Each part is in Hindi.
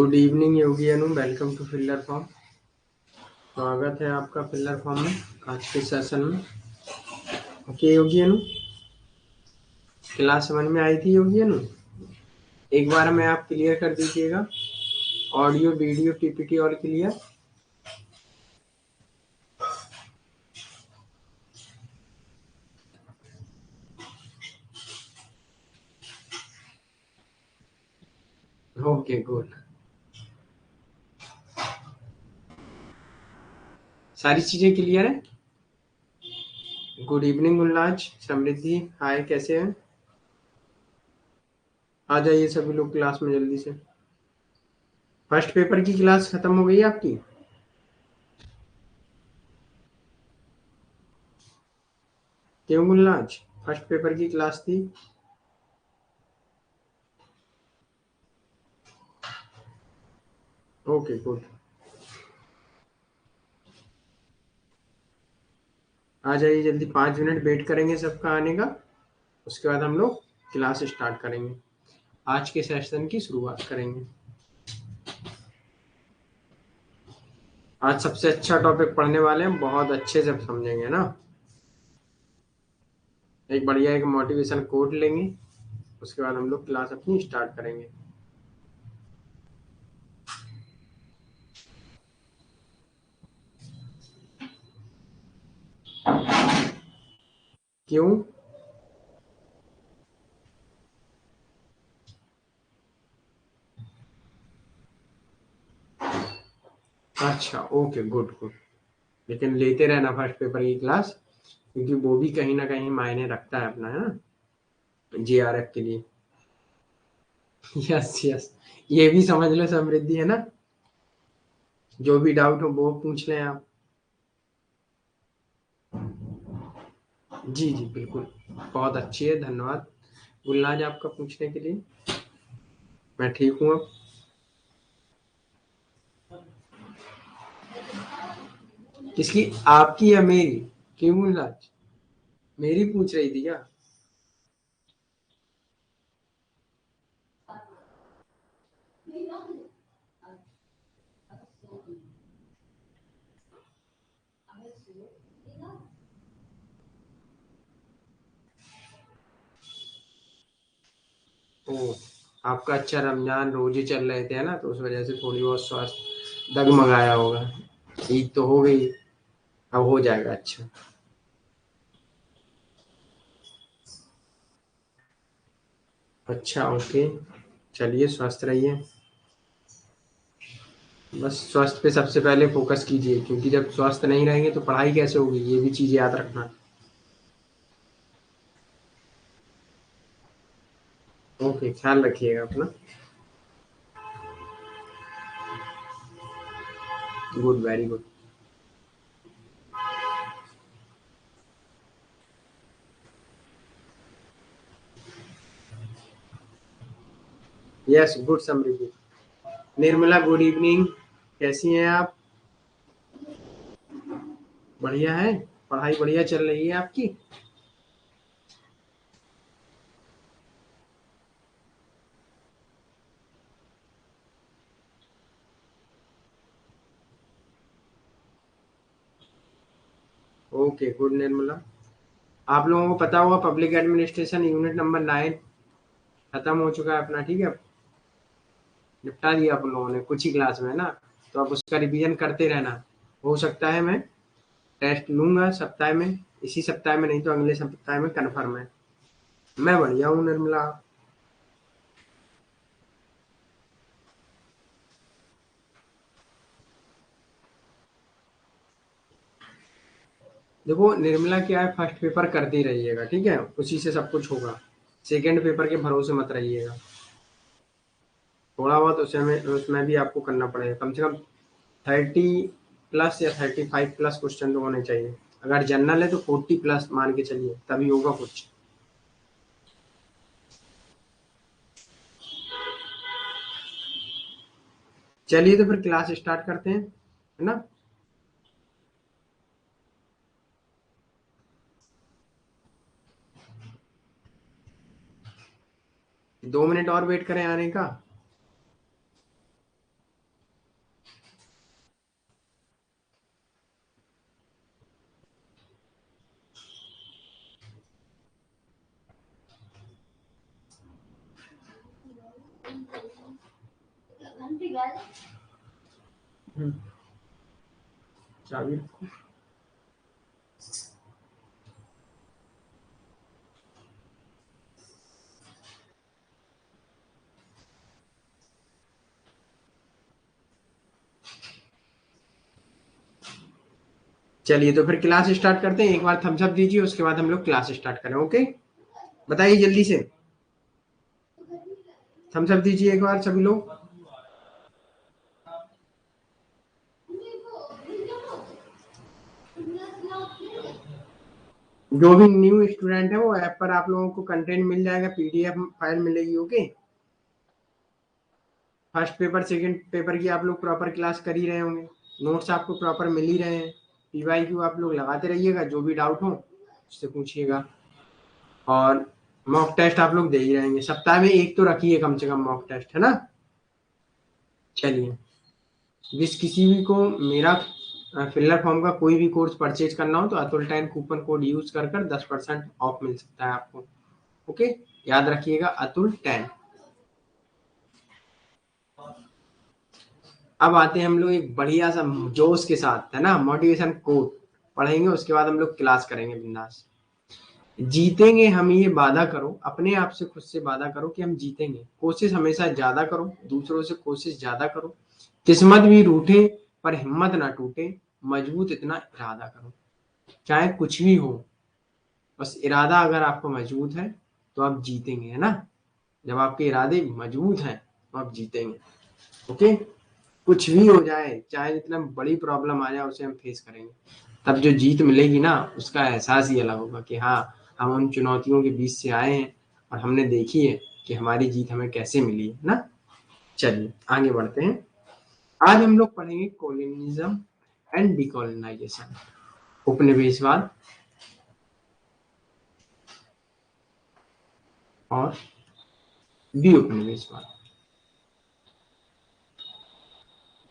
Good evening Yogi Anu, welcome to filler form. स्वागत है आपका फिलर फॉर्म में आज के सेशन में। ओके योगी अनु, क्लास समझ में आई थी योगी अनु? एक बार में आप क्लियर कर दीजिएगा, ऑडियो वीडियो पीपीटी और क्लियर। ओके गुड, सारी चीजें क्लियर है। गुड इवनिंग गुलनाज, समृद्धि, हाय, कैसे हैं? आ जाइए सभी लोग क्लास में जल्दी से। फर्स्ट पेपर की क्लास खत्म हो गई आपकी? क्यों गुलनाज, फर्स्ट पेपर की क्लास थी। ओके गुड, आ जाइए जल्दी, 5 मिनट वेट करेंगे सबका आने का, उसके बाद हम लोग क्लास स्टार्ट करेंगे, आज के सेशन की शुरुआत करेंगे। आज सबसे अच्छा टॉपिक पढ़ने वाले हैं, बहुत अच्छे से समझेंगे ना। एक बढ़िया एक मोटिवेशन कोट लेंगे, उसके बाद हम लोग क्लास अपनी स्टार्ट करेंगे। क्यों? अच्छा, ओके गुड गुड, लेकिन लेते रहना फर्स्ट पेपर की क्लास, क्योंकि वो भी कहीं ना कहीं मायने रखता है अपना, है ना, जीआरएफ के लिए। यस यस, ये भी समझ लो समृद्धि, है ना। जो भी डाउट हो वो पूछ लें आप। जी जी बिल्कुल, बहुत अच्छी है, धन्यवाद गुलनाज आपका पूछने के लिए। मैं ठीक हूँ अब। किसकी, आपकी या मेरी? क्यों गुलनाज, मेरी पूछ रही थी क्या? ओ, आपका अच्छा रमजान रोजे चल रहे थे, है ना, तो उस वजह से थोड़ी बहुत स्वास्थ्य डगमगाया होगा। ईद तो हो गई, अब हो जाएगा अच्छा। अच्छा ओके, चलिए स्वस्थ रहिए। बस स्वास्थ्य पे सबसे पहले फोकस कीजिए, क्योंकि जब स्वस्थ नहीं रहेंगे तो पढ़ाई कैसे होगी, ये भी चीज़ याद रखना। ओके, ख्याल रखिएगा अपना। Good, very good. Yes good Samriddhi. Nirmala good evening, कैसी हैं आप? बढ़िया है, पढ़ाई बढ़िया चल रही है आपकी? Okay good Nirmala. आप लोगों को पता होगा पब्लिक एडमिनिस्ट्रेशन यूनिट नंबर 9 खत्म हो चुका है अपना, ठीक है, निपटा दिया आप लोगों ने कुछ ही क्लास में ना। तो अब उसका रिवीजन करते रहना। हो सकता है मैं टेस्ट लूंगा सप्ताह में, इसी सप्ताह में नहीं तो अगले सप्ताह में कन्फर्म है। मैं बढ़िया हूँ निर्मला। देखो निर्मला क्या है, फर्स्ट पेपर करते रहिएगा, ठीक है, उसी से सब कुछ होगा। सेकंड पेपर के भरोसे मत रहिएगा, थोड़ा बहुत उसमें उसमें भी आपको करना पड़ेगा, कम से कम 30+ या 35+ क्वेश्चन तो होने चाहिए। अगर जनरल है तो 40+ मान के चलिए, तभी होगा कुछ। चलिए तो फिर क्लास स्टार्ट करते हैं, है ना। 2 मिनट और वेट करें आने का। चाबी चलिए, तो फिर क्लास स्टार्ट करते हैं। एक बार थम्स अप दीजिए, उसके बाद हम लोग क्लास स्टार्ट करें। ओके, बताइए जल्दी से, थम्स अप दीजिए एक बार सभी लोग। जो भी न्यू स्टूडेंट है वो ऐप पर आप लोगों को कंटेंट मिल जाएगा, पीडीएफ फाइल मिलेगी। Okay, first paper second paper की आप लोग प्रॉपर क्लास कर ही रहे होंगे, नोट्स आपको प्रॉपर मिल ही रहे हैं, पीवाईक्यू आप लोग लगाते रहिएगा, जो भी डाउट हो उससे पूछिएगा, और मॉक टेस्ट आप लोग दे ही रहेंगे। सप्ताह में एक तो रखिए कम से कम मॉक टेस्ट, है ना। चलिए, जिस किसी भी को मेरा फिलर फॉर्म का कोई भी कोर्स परचेज करना हो तो अतुल 10 कूपन कोड यूज कर 10% ऑफ मिल सकता है आपको। ओके, याद रखिएगा, अतुल 10। अब आते हैं हम लोग एक बढ़िया सा जोश के साथ, है ना, मोटिवेशन कोट पढ़ेंगे, उसके बाद हम लोग क्लास करेंगे बिंदास। जीतेंगे हम, ये वादा करो, अपने आप से खुद से वादा करो कि हम जीतेंगे। कोशिश हमेशा ज्यादा करो, दूसरों से कोशिश ज्यादा करो, किस्मत भी रूठे पर हिम्मत ना टूटे, मजबूत इतना इरादा करो। चाहे कुछ भी हो, बस इरादा अगर आपका मजबूत है तो आप जीतेंगे, है ना। जब आपके इरादे मजबूत हैं तो आप जीतेंगे। ओके, कुछ भी हो जाए, चाहे जितना बड़ी प्रॉब्लम आ जाए, उसे हम फेस करेंगे। तब जो जीत मिलेगी ना, उसका एहसास ही अलग होगा कि हाँ, हम उन चुनौतियों के बीच से आए हैं और हमने देखी है कि हमारी जीत हमें कैसे मिली है ना। चलिए आगे बढ़ते हैं। आज हम लोग पढ़ेंगे कॉलोनिज्म एंड डिकॉलोनाइजेशन, उपनिवेशवाद और डी उपनिवेशवाद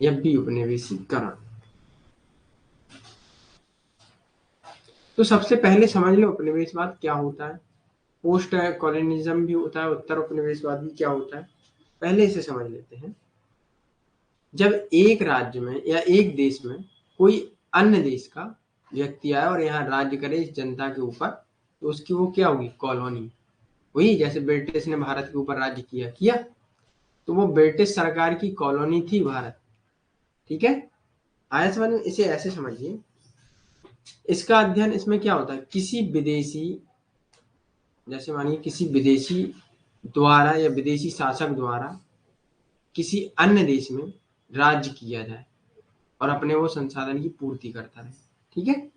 या बी उपनिवेशीकरण। तो सबसे पहले समझ लो उपनिवेशवाद क्या होता है, पोस्ट कॉलोनिज्म भी होता है, उत्तर उपनिवेशवाद भी क्या होता है, पहले इसे समझ लेते हैं। जब एक राज्य में या एक देश में कोई अन्य देश का व्यक्ति आए और यहाँ राज्य करे इस जनता के ऊपर, तो उसकी वो क्या होगी, कॉलोनी। वही जैसे ब्रिटिश ने भारत के ऊपर राज्य किया किया, तो वो ब्रिटिश सरकार की कॉलोनी थी भारत। ठीक है, आया समझ में। इसे ऐसे समझिए, इसका अध्ययन इसमें क्या होता है, किसी विदेशी, जैसे मानिए किसी विदेशी द्वारा या विदेशी शासक द्वारा किसी अन्य देश में राज्य किया जाए और अपने वो संसाधन की पूर्ति करता रहे। ठीक है,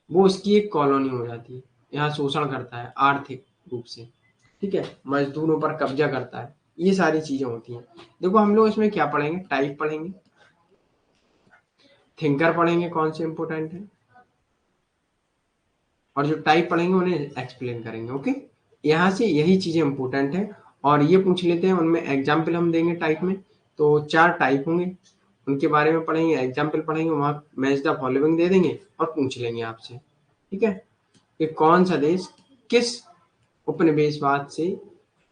वो उसकी एक कॉलोनी हो जाती है। यहाँ शोषण करता है आर्थिक रूप से, ठीक है, मजदूरों पर कब्जा करता है, ये सारी चीजें होती हैं। देखो हम लोग इसमें क्या पढ़ेंगे, टाइप पढ़ेंगे, थिंकर पढ़ेंगे, कौन से इंपोर्टेंट है, और जो टाइप पढ़ेंगे उन्हें एक्सप्लेन करेंगे। ओके, यहाँ से यही चीजें इंपोर्टेंट है। और ये पूछ लेते हैं, उनमें एग्जाम्पल हम देंगे टाइप में, तो 4 टाइप होंगे, उनके बारे में पढ़ेंगे, एग्जाम्पल पढ़ेंगे, वहां मैच द फॉलोइंग दे देंगे और पूछ लेंगे आपसे। ठीक है, कि कौन सा देश किस उपनिवेशवाद से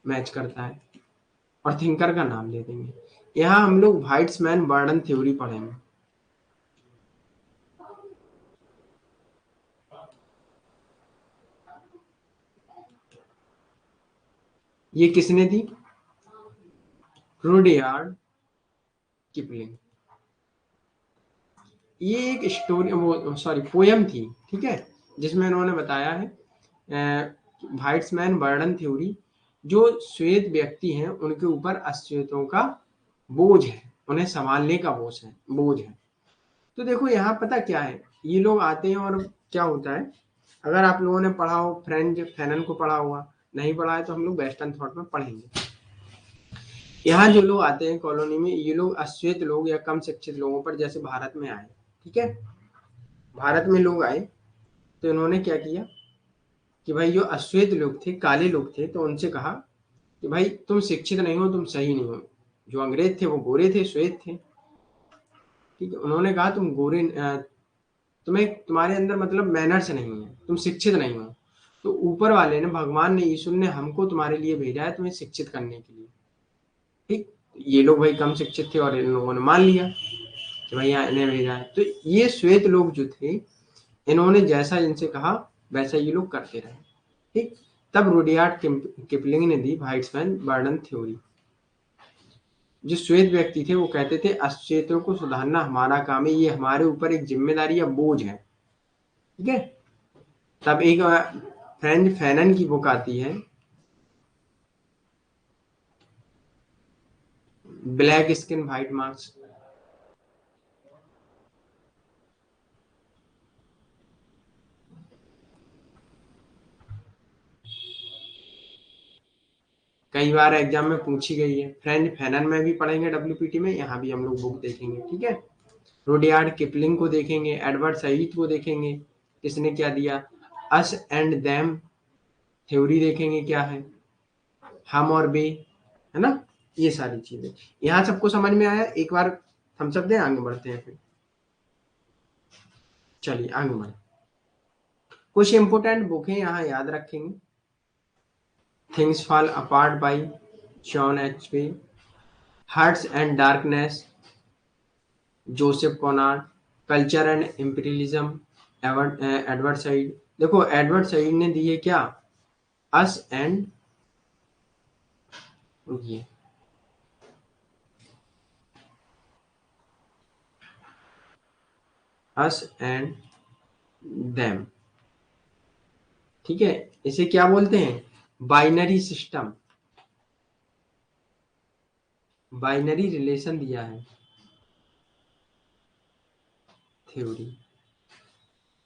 मैच करता है, और थिंकर का नाम दे देंगे। यहाँ हम लोग वाइट्समैन बर्डन थ्योरी पढ़ेंगे। ये किसने दी, रुडयार्ड किपलिंग। ये एक स्टोरी, वो सॉरी पोयम थी, ठीक है, जिसमें उन्होंने बताया है वाइट्समैन बर्डन थ्योरी, जो श्वेत व्यक्ति हैं उनके ऊपर अश्वेतों का बोझ है, उन्हें संभालने का बोझ है। तो देखो यहाँ पता क्या है, ये लोग आते हैं और क्या होता है, अगर आप लोगों ने पढ़ा हो, फ्रेंच फैनन को पढ़ा हुआ, नहीं पढ़ा है तो हम लोग वेस्टर्न थॉट में पढ़ेंगे। यहाँ जो लोग आते हैं कॉलोनी में, ये लोग अश्वेत लोग या कम शिक्षित लोगों पर, जैसे भारत में आए, ठीक है, भारत में लोग आए तो इन्होंने क्या किया कि भाई जो अश्वेत लोग थे, काले लोग थे, तो उनसे कहा कि भाई तुम शिक्षित नहीं हो, तुम सही नहीं हो। जो अंग्रेज थे वो गोरे थे, श्वेत थे, ठीक है, उन्होंने कहा तुम गोरे, तुम्हें, तुम्हारे अंदर मतलब मैनर्स नहीं है, तुम शिक्षित नहीं हो। तो ऊपर वाले ने, भगवान ने, ईश्वर ने हमको तुम्हारे लिए भेजा है, तुम्हें शिक्षित करने के लिए। ठीक, ये लोग भाई कम शिक्षित थे और इन लोगों ने मान लिया कि भाई यहाँ इन्हें भेजा है। तो ये श्वेत लोग जो थे, इन्होंने जैसा इनसे कहा वैसा ये लोग करते रहे। ठीक, तब रुडयार्ड किपलिंग ने दी व्हाइट्स मैन बर्डन थ्योरी। जो श्वेत व्यक्ति थे वो कहते थे अश्वेतों को सुधारना हमारा काम है, ये हमारे ऊपर एक जिम्मेदारी या बोझ है। ठीक है, तब एक फ्रेंच फैनन की बुक आती है, ब्लैक स्किन व्हाइट मार्क्स। कई बार एग्जाम में पूछी गई है, फ्रेंच फैनन में भी पढ़ेंगे डब्ल्यूपीटी में, यहाँ भी हम लोग बुक देखेंगे। ठीक है, रुडयार्ड किपलिंग को देखेंगे, एडवर्ड सईद को देखेंगे, किसने क्या दिया, अस एंड देम थ्योरी देखेंगे क्या है, हम और बे, है ना। ये सारी चीजें यहाँ सबको समझ में आया। एक बार हम सब दे आगे बढ़ते हैं फिर। चलिए आगे बढ़े, कुछ इंपोर्टेंट बुक है यहाँ याद रखेंगे। Things fall apart by John HP, hearts and darkness Joseph Conrad, culture and imperialism Edward Said. देखो एडवर्ड सईद ने दिए क्या, अस एंड, रुकिए, अस एंड देम। ठीक है, इसे क्या बोलते हैं, बाइनरी सिस्टम, बाइनरी रिलेशन दिया है थ्योरी।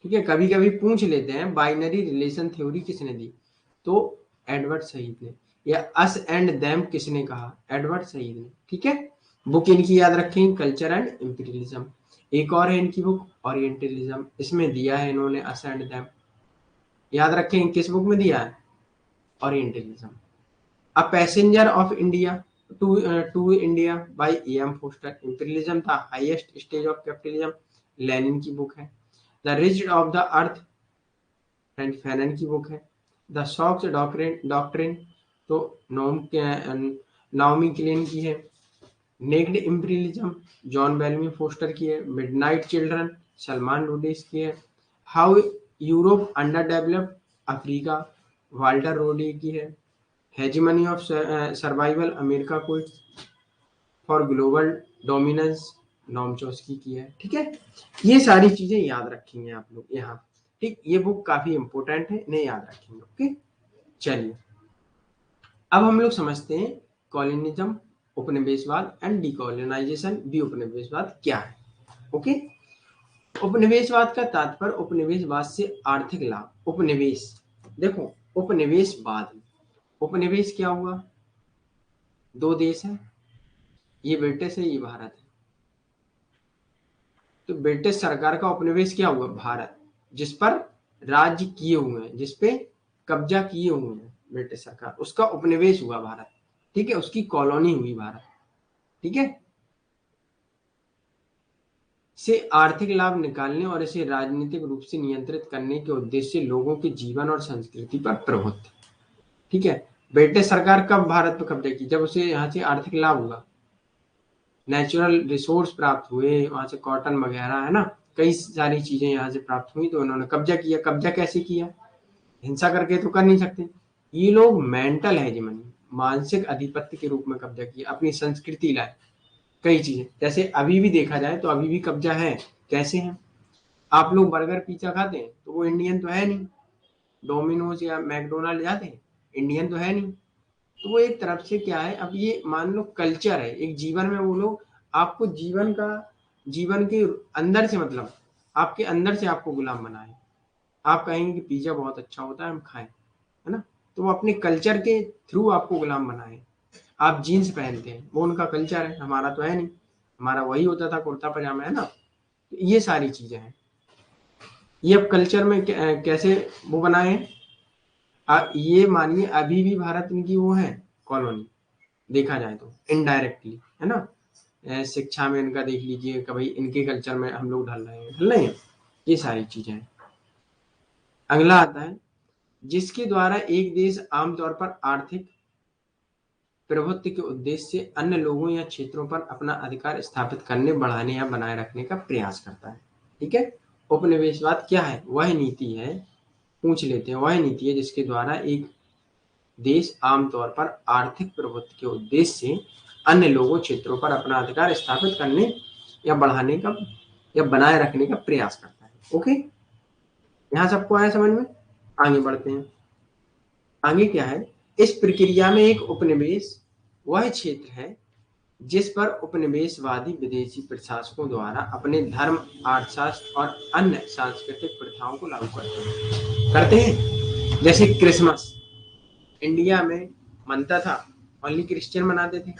ठीक है, कभी कभी पूछ लेते हैं बाइनरी रिलेशन थ्योरी किसने दी, तो एडवर्ड सईद ने। या अस एंड देम किसने कहा, एडवर्ड सईद ने। ठीक है, बुक इनकी याद रखें, कल्चर एंड इंपीरियलिज्म। एक और है इनकी बुक ओरिएंटलिज्म, इसमें दिया है इन्होंने अस एंड देम। याद रखें किस बुक में दिया है, orientalism. A passenger of India to India by EM. Forster, imperialism the highest stage of capitalism, Lenin की बुक है। The rich of the earth, Frantz Fanon की बुक है। द शॉक्स डॉक्ट्रिन तो नाओमी क्लेन की है। Naked imperialism John Bellamy Foster की है। मिडनाइट चिल्ड्रन सलमान रुडीज की है। How Europe underdeveloped Africa Walter Rodney की है। Hegemony of survival America code for global dominance नॉम चॉस्की की है। ठीक है, ये सारी चीजें याद रखेंगे आप लोग यहाँ। ठीक, ये बुक काफी इंपॉर्टेंट है, इन्हें याद रखेंगे। ओके, चलिए अब हम लोग समझते हैं कॉलोनिज्म, उपनिवेशवाद एंड डीकोलोनाइजेशन भी उपनिवेशवाद क्या है। ओके, उपनिवेशवाद का तात्पर्य उपनिवेशवाद से आर्थिक लाभ। उपनिवेश, देखो उपनिवेशवाद, उपनिवेश क्या हुआ, दो देश है, ये ब्रिटिश है ये भारत है। तो ब्रिटिश सरकार का उपनिवेश क्या हुआ, भारत, जिस पर राज्य किए हुए हैं, जिस पे कब्जा किए हुए हैं ब्रिटिश सरकार, उसका उपनिवेश हुआ भारत। ठीक है, उसकी कॉलोनी हुई भारत। ठीक है, से आर्थिक लाभ निकालने और इसे राजनीतिक रूप से नियंत्रित करने के उद्देश्य से लोगों के जीवन और संस्कृति पर प्रभुत्व। ठीक है, ब्रिटिश सरकार कब भारत पर कब्जा की, जब उसे यहाँ से आर्थिक लाभ हुआ, नेचुरल रिसोर्स प्राप्त हुए, वहां से कॉटन वगैरह, है ना, कई सारी चीजें यहाँ से प्राप्त हुई, तो उन्होंने कब्जा किया। कब्जा कैसे किया, हिंसा करके तो कर नहीं सकते। ये लोग मेंटल हेजेमनी, मानसिक अधिपत्य के रूप में कब्जा किया, अपनी संस्कृति लाए, कई चीजें। जैसे अभी भी देखा जाए तो अभी भी कब्जा है। कैसे है, आप लोग बर्गर पिज्जा खाते हैं तो वो इंडियन तो है नहीं, डोमिनोज या मैकडोनाल्ड जाते हैं, इंडियन तो है नहीं। तो वो एक तरफ से क्या है, अब ये मान लो कल्चर है एक जीवन में, वो लोग आपको जीवन का, जीवन के अंदर से, मतलब आपके अंदर से आपको गुलाम बनाए। आप कहेंगे कि पिज्जा बहुत अच्छा होता है, हम खाएं, है ना, तो वो अपने कल्चर के थ्रू आपको गुलाम बनाए। आप जीन्स पहनते हैं, वो उनका कल्चर है, हमारा तो है नहीं, हमारा वही होता था कुर्ता पजामा, है ना। तो ये सारी चीजें हैं, ये अब कल्चर में कैसे वो बनाए। ये मानिए अभी भी भारत इनकी वो है कॉलोनी, देखा जाए तो इनडायरेक्टली, है ना। शिक्षा में इनका देख लीजिए कि भाई इनके कल्चर में हम लोग ढल रहे हैं, ये सारी चीजें हैं। अगला आता है, जिसके द्वारा एक देश आमतौर पर आर्थिक प्रभुत्व के उद्देश्य से अन्य लोगों या क्षेत्रों पर अपना अधिकार स्थापित करने, बढ़ाने या बनाए रखने का प्रयास करता है। ठीक है, उपनिवेशवाद क्या है? वह नीति है, पूछ लेते हैं, वह नीति है जिसके द्वारा एक देश आमतौर पर आर्थिक प्रभुत्व के उद्देश्य से अन्य लोगों, क्षेत्रों पर अपना अधिकार स्थापित करने या बढ़ाने का या बनाए रखने का प्रयास करता है। ओके, यहाँ सबको आया समझ में? आगे बढ़ते हैं। आगे क्या है? इस प्रक्रिया में एक उपनिवेश वह क्षेत्र है जिस पर उपनिवेशवादी विदेशी प्रशासकों द्वारा अपने धर्म, अर्थशास्त्र और अन्य सांस्कृतिक प्रथाओं को लागू करते हैं। जैसे क्रिसमस इंडिया में मनता था, ओनली क्रिश्चियन मनाते थे,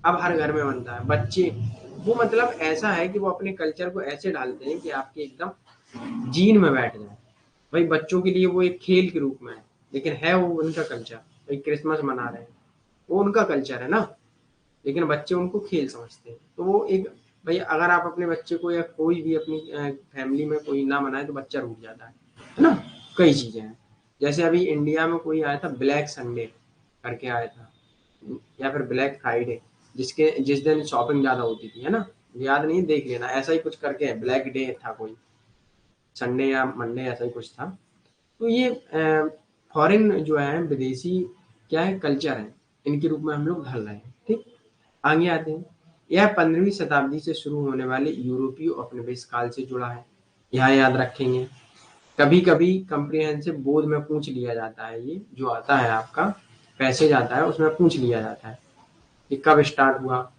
अब हर घर में बनता है। बच्चे वो मतलब ऐसा है कि वो अपने कल्चर को ऐसे डालते हैं कि आपके एकदम जीन में बैठ जाए। भाई बच्चों के लिए वो एक खेल के रूप में है, लेकिन है वो उनका कल्चर। भाई क्रिसमस मना रहे हैं, वो उनका कल्चर है ना, लेकिन बच्चे उनको खेल समझते हैं। तो वो एक, भाई अगर आप अपने बच्चे को या कोई भी अपनी फैमिली में कोई ना मनाए तो बच्चा रूठ जाता है ना। कई चीजें हैं, जैसे अभी इंडिया में कोई आया था ब्लैक संडे करके आया था, या फिर ब्लैक फ्राइडे, जिस दिन शॉपिंग ज्यादा होती थी, है ना, याद नहीं, देख लेना, ऐसा ही कुछ करके है, ब्लैक डे था कोई, संडे या मंडे ऐसा ही कुछ था। तो ये फॉरेन जो है, विदेशी क्या है, कल्चर है, इनके रूप में हम लोग ढल रहे हैं। ठीक, आगे आते हैं। यह 15वीं शताब्दी से शुरू होने वाले यूरोपीय उपनिवेश काल से जुड़ा है। यहाँ याद रखेंगे, कभी कभी कंप्रिहेंसिव बोर्ड में पूछ लिया जाता है, ये जो आता है आपका पैसेज आता है उसमें पूछ लिया जाता है कि कब स्टार्ट हुआ,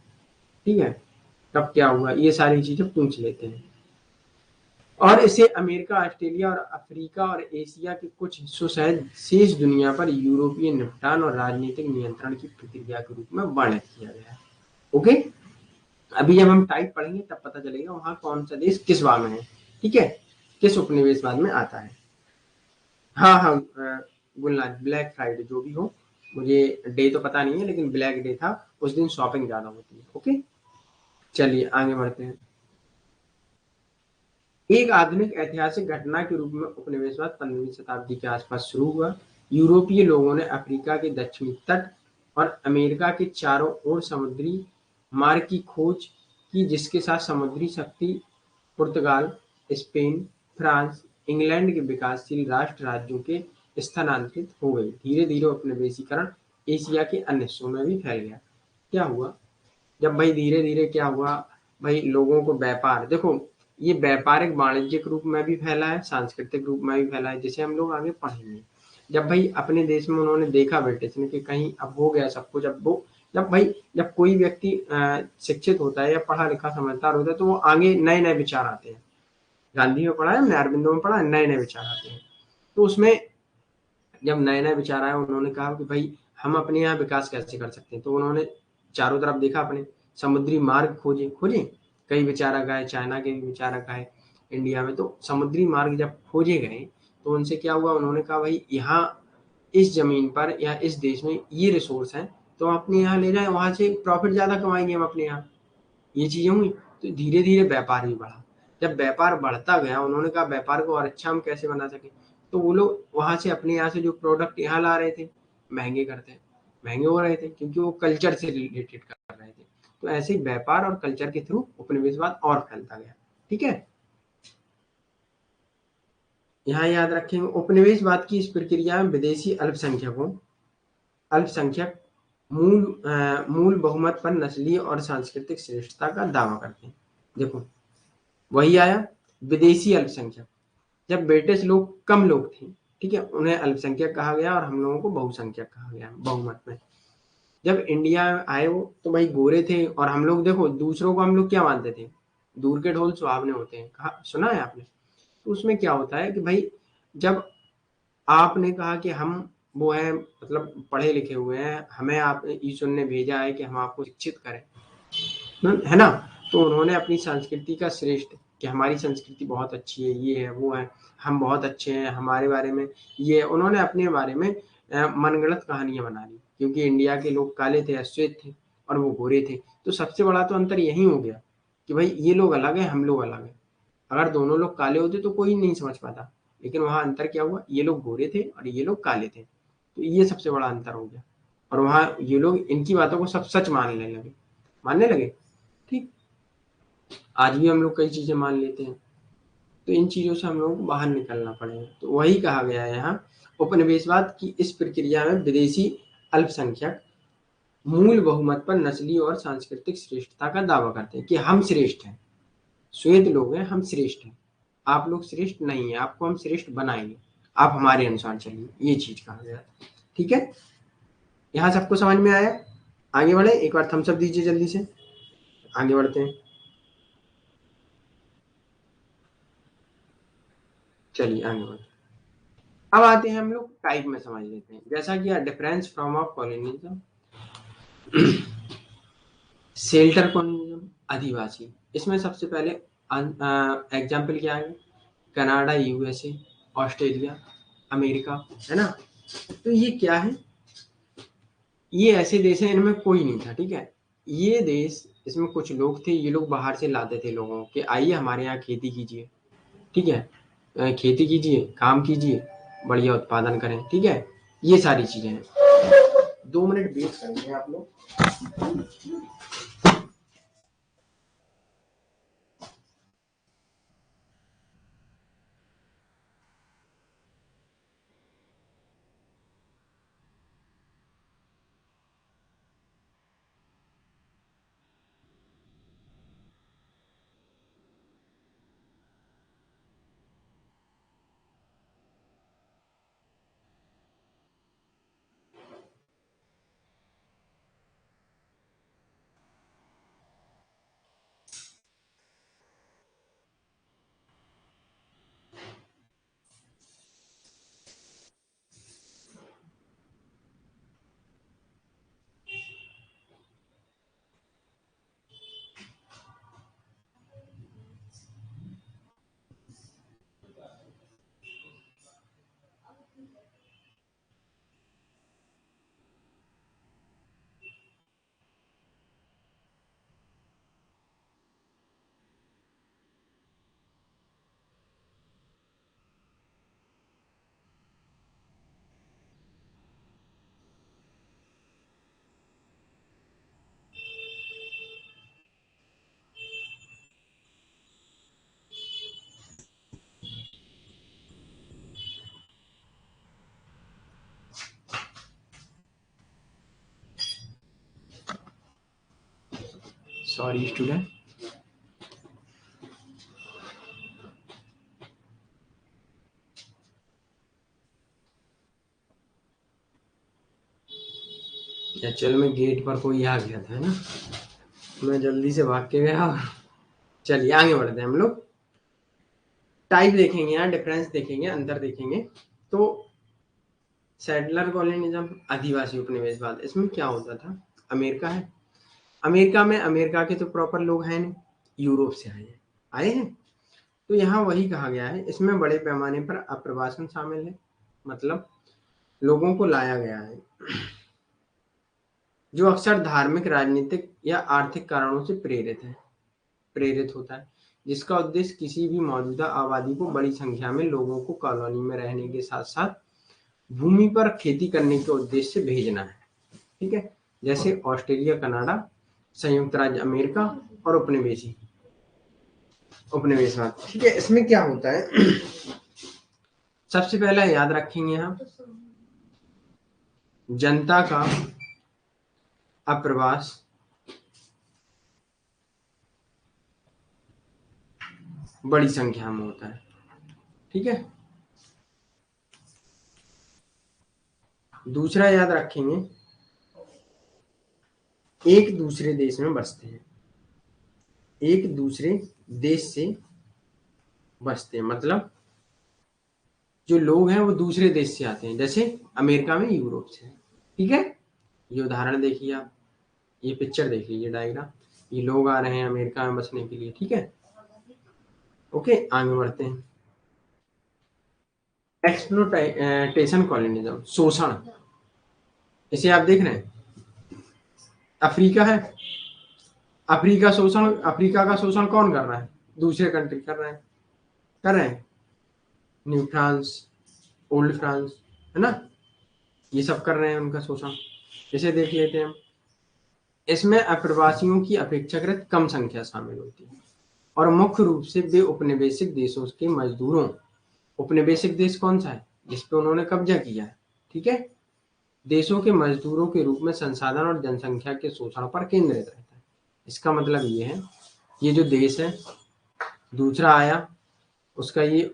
ठीक है, कब क्या हुआ, ये सारी चीजें पूछ लेते हैं। और इसे अमेरिका, ऑस्ट्रेलिया और अफ्रीका और एशिया के कुछ हिस्सों सहित शेष दुनिया पर यूरोपीय निपटान और राजनीतिक नियंत्रण की प्रक्रिया के रूप में वर्णित किया गया है। ओके, अभी जब हम टाइप पढ़ेंगे तब पता चलेगा वहां कौन सा देश किस बार में है, ठीक है, किस उपनिवेशवाद में आता है। हाँ हाँ, गुलनाज ब्लैक फ्राइडे जो भी हो, मुझे डे तो पता नहीं है, लेकिन ब्लैक डे था, उस दिन शॉपिंग ज्यादा होती है। ओके, चलिए आगे बढ़ते हैं। एक आधुनिक ऐतिहासिक घटना के रूप में उपनिवेशवाद 15वीं शताब्दी के आसपास शुरू हुआ। यूरोपीय लोगों ने अफ्रीका के दक्षिणी तट और अमेरिका के चारों ओर समुद्री मार्ग की खोज की, जिसके साथ समुद्री शक्ति पुर्तगाल, स्पेन, फ्रांस, इंग्लैंड के विकासशील राष्ट्र राज्यों के स्थानांतरित हो गई। धीरे धीरे उपनिवेशीकरण एशिया के अन्य हिस्सों में भी फैल गया। क्या हुआ? जब भाई धीरे धीरे क्या हुआ, भाई लोगों को व्यापार, देखो ये व्यापारिक वाणिज्यिक रूप में भी फैला है, सांस्कृतिक रूप में भी फैला है, जिसे हम लोग आगे पढ़ेंगे। जब भाई अपने देश में उन्होंने देखा ब्रिटिश ने कि कहीं अब हो गया सब कुछ, अब वो जब कोई व्यक्ति शिक्षित होता है या पढ़ा लिखा समझदार होता है तो वो आगे नए नए विचार आते हैं। गांधी में पढ़ा है, हमने अरविंदो में पढ़ा है, नए नए विचार आते हैं। तो उसमें जब नए नए विचार आए, उन्होंने कहा कि भाई हम अपने यहाँ विकास कैसे कर सकते हैं। तो उन्होंने चारों तरफ देखा, अपने समुद्री मार्ग खोजे खोजे, कई विचारक आए, चाइना के भी विचारक आए इंडिया में। तो समुद्री मार्ग जब खोजे गए तो उनसे क्या हुआ, उन्होंने कहा भाई यहाँ इस जमीन पर या इस देश में ये रिसोर्स हैं, तो हम अपने यहाँ ले जाए, वहां से प्रॉफिट ज्यादा कमाएंगे हम अपने यहाँ। ये चीजें हुई, तो धीरे धीरे व्यापार भी बढ़ा। जब व्यापार बढ़ता गया, उन्होंने कहा व्यापार को और अच्छा हम कैसे बना सके। तो वो लोग वहां से अपने यहाँ से जो प्रोडक्ट यहाँ ला रहे थे, महंगे करते, महंगे हो रहे थे, क्योंकि वो कल्चर से रिलेटेड कर रहे थे। तो ऐसे ही व्यापार और कल्चर के थ्रू उपनिवेशवाद और फैलता गया। ठीक है, यहाँ याद रखेंगे, उपनिवेशवाद की इस प्रक्रिया में विदेशी अल्पसंख्यक मूल बहुमत पर नस्लीय और सांस्कृतिक श्रेष्ठता का दावा करते हैं। देखो वही आया, विदेशी अल्पसंख्यक, जब ब्रिटिश लोग कम लोग थे, ठीक है, उन्हें अल्पसंख्यक कहा गया और हम लोगों को बहुसंख्यक कहा गया बहुमत में। जब इंडिया आए वो, तो भाई गोरे थे, और हम लोग देखो दूसरों को हम लोग क्या मानते थे, दूर के ढोल सुहावने होते हैं, कहा सुना है आपने। तो उसमें क्या होता है कि भाई जब आपने कहा कि हम वो है, मतलब पढ़े लिखे हुए हैं, हमें आप ईश्वर ने भेजा है कि हम आपको शिक्षित करें, है ना। तो उन्होंने अपनी संस्कृति का श्रेष्ठ, कि हमारी संस्कृति बहुत अच्छी है, ये है वो है, हम बहुत अच्छे हैं, हमारे बारे में ये, उन्होंने अपने बारे में मनगढ़ंत कहानियां बना ली, क्योंकि इंडिया के लोग काले थे, अश्वेत थे, और वो गोरे थे। तो सबसे बड़ा तो अंतर यही हो गया कि भाई ये लोग अलग है, हम लोग अलग है। अगर दोनों लोग काले होते तो कोई नहीं समझ पाता, लेकिन वहां अंतर क्या हुआ, ये लोग गोरे थे और ये लोग काले थे, तो ये सबसे बड़ा अंतर हो गया। और वहां ये लोग इनकी बातों को सब सच मानने लगे। ठीक, आज भी हम लोग कई चीजें मान लेते हैं, तो इन चीजों से हम लोगों को बाहर निकलना पड़ेगा। तो वही कहा गया है यहाँ, उपनिवेशवाद की इस प्रक्रिया में विदेशी अल्पसंख्यक मूल बहुमत पर नस्ली और सांस्कृतिक श्रेष्ठता का दावा करते हैं कि हम श्रेष्ठ हैं, श्वेत लोग हैं, हम श्रेष्ठ हैं, आप लोग श्रेष्ठ नहीं है, आपको हम श्रेष्ठ बनाएंगे, आप हमारे अनुसार चलिए, ये चीज कहा गया। ठीक है, यहाँ सबको समझ में आया? आगे बढ़े, एक बार थम्स अप दीजिए जल्दी से, आगे बढ़ते हैं। चलिए आगे बढ़ते हैं। अब आते हैं हम लोग टाइप में, समझ लेते हैं। जैसा कि difference from of colonialism, settler colonialism, आदिवासी। इसमें सबसे पहले एग्जाम्पल क्या है? कनाडा, यूएसए, ऑस्ट्रेलिया, अमेरिका, है ना। तो ये क्या है? ये ऐसे देश हैं, इनमें कोई नहीं था। ठीक है, ये देश, इसमें कुछ लोग थे, ये लोग बाहर से लाते थे लोगों के, आइए हमारे यहाँ खेती कीजिए। ठीक है, खेती कीजिए, काम कीजिए, बढ़िया उत्पादन करें। ठीक है, ये सारी चीजें हैं। 2 मिनट वेट करेंगे आप लोग। Sorry student. एक्चुअल में गेट पर कोई आ गया था, है ना, मैं जल्दी से भाग के गया। चलिए आगे बढ़ते हैं हम लोग। टाइप देखेंगे, यहाँ डिफरेंस देखेंगे, अंतर देखेंगे। तो सेटलर कॉलोनिज्म, आदिवासी उपनिवेशवाद, इसमें क्या होता था? अमेरिका है, अमेरिका में अमेरिका के तो प्रॉपर लोग हैं नहीं, यूरोप से आए हैं। तो यहाँ वही कहा गया है, इसमें बड़े पैमाने पर अप्रवासन शामिल है, मतलब लोगों को लाया गया है जो अक्सर धार्मिक, राजनीतिक या आर्थिक कारणों से प्रेरित होता है, जिसका उद्देश्य किसी भी मौजूदा आबादी को बड़ी संख्या में लोगों को कॉलोनी में रहने के साथ साथ भूमि पर खेती करने के उद्देश्य से भेजना है। ठीक है, जैसे ऑस्ट्रेलिया, कनाडा, संयुक्त राज्य अमेरिका और उपनिवेशवाद। ठीक है, इसमें क्या होता है? सबसे पहला याद रखेंगे हम, जनता का अप्रवास बड़ी संख्या में होता है। ठीक है, दूसरा याद रखेंगे, एक दूसरे देश में बसते हैं, एक दूसरे देश से बसते हैं, मतलब जो लोग हैं वो दूसरे देश से आते हैं, जैसे अमेरिका में यूरोप से। ठीक है, ये उदाहरण देखिए आप, ये पिक्चर देख लीजिए, डायग्राम, ये लोग आ रहे हैं अमेरिका में बसने के लिए। ठीक है, ओके, आगे बढ़ते हैं। एक्सप्लोटेशन कॉलोनिज्म, शोषण, इसे आप देख रहे हैं, अफ्रीका है, अफ्रीका का शोषण कौन कर रहा है? दूसरे कंट्री कर रहे हैं, न्यू फ्रांस, ओल्ड फ्रांस, है ना, ये सब कर रहे हैं उनका शोषण। इसे देख लेते हैं हम। इसमें अप्रवासियों की अपेक्षाकृत कम संख्या शामिल होती है और मुख्य रूप से वे उपनिवेशिक देशों के मजदूरों, उपनिवेशिक देश कौन सा है जिस पे उन्होंने कब्जा किया है, ठीक है, देशों के मजदूरों के रूप में संसाधन और जनसंख्या के शोषण पर केंद्रित रहता है। इसका मतलब ये है, ये जो देश है दूसरा आया उसका ये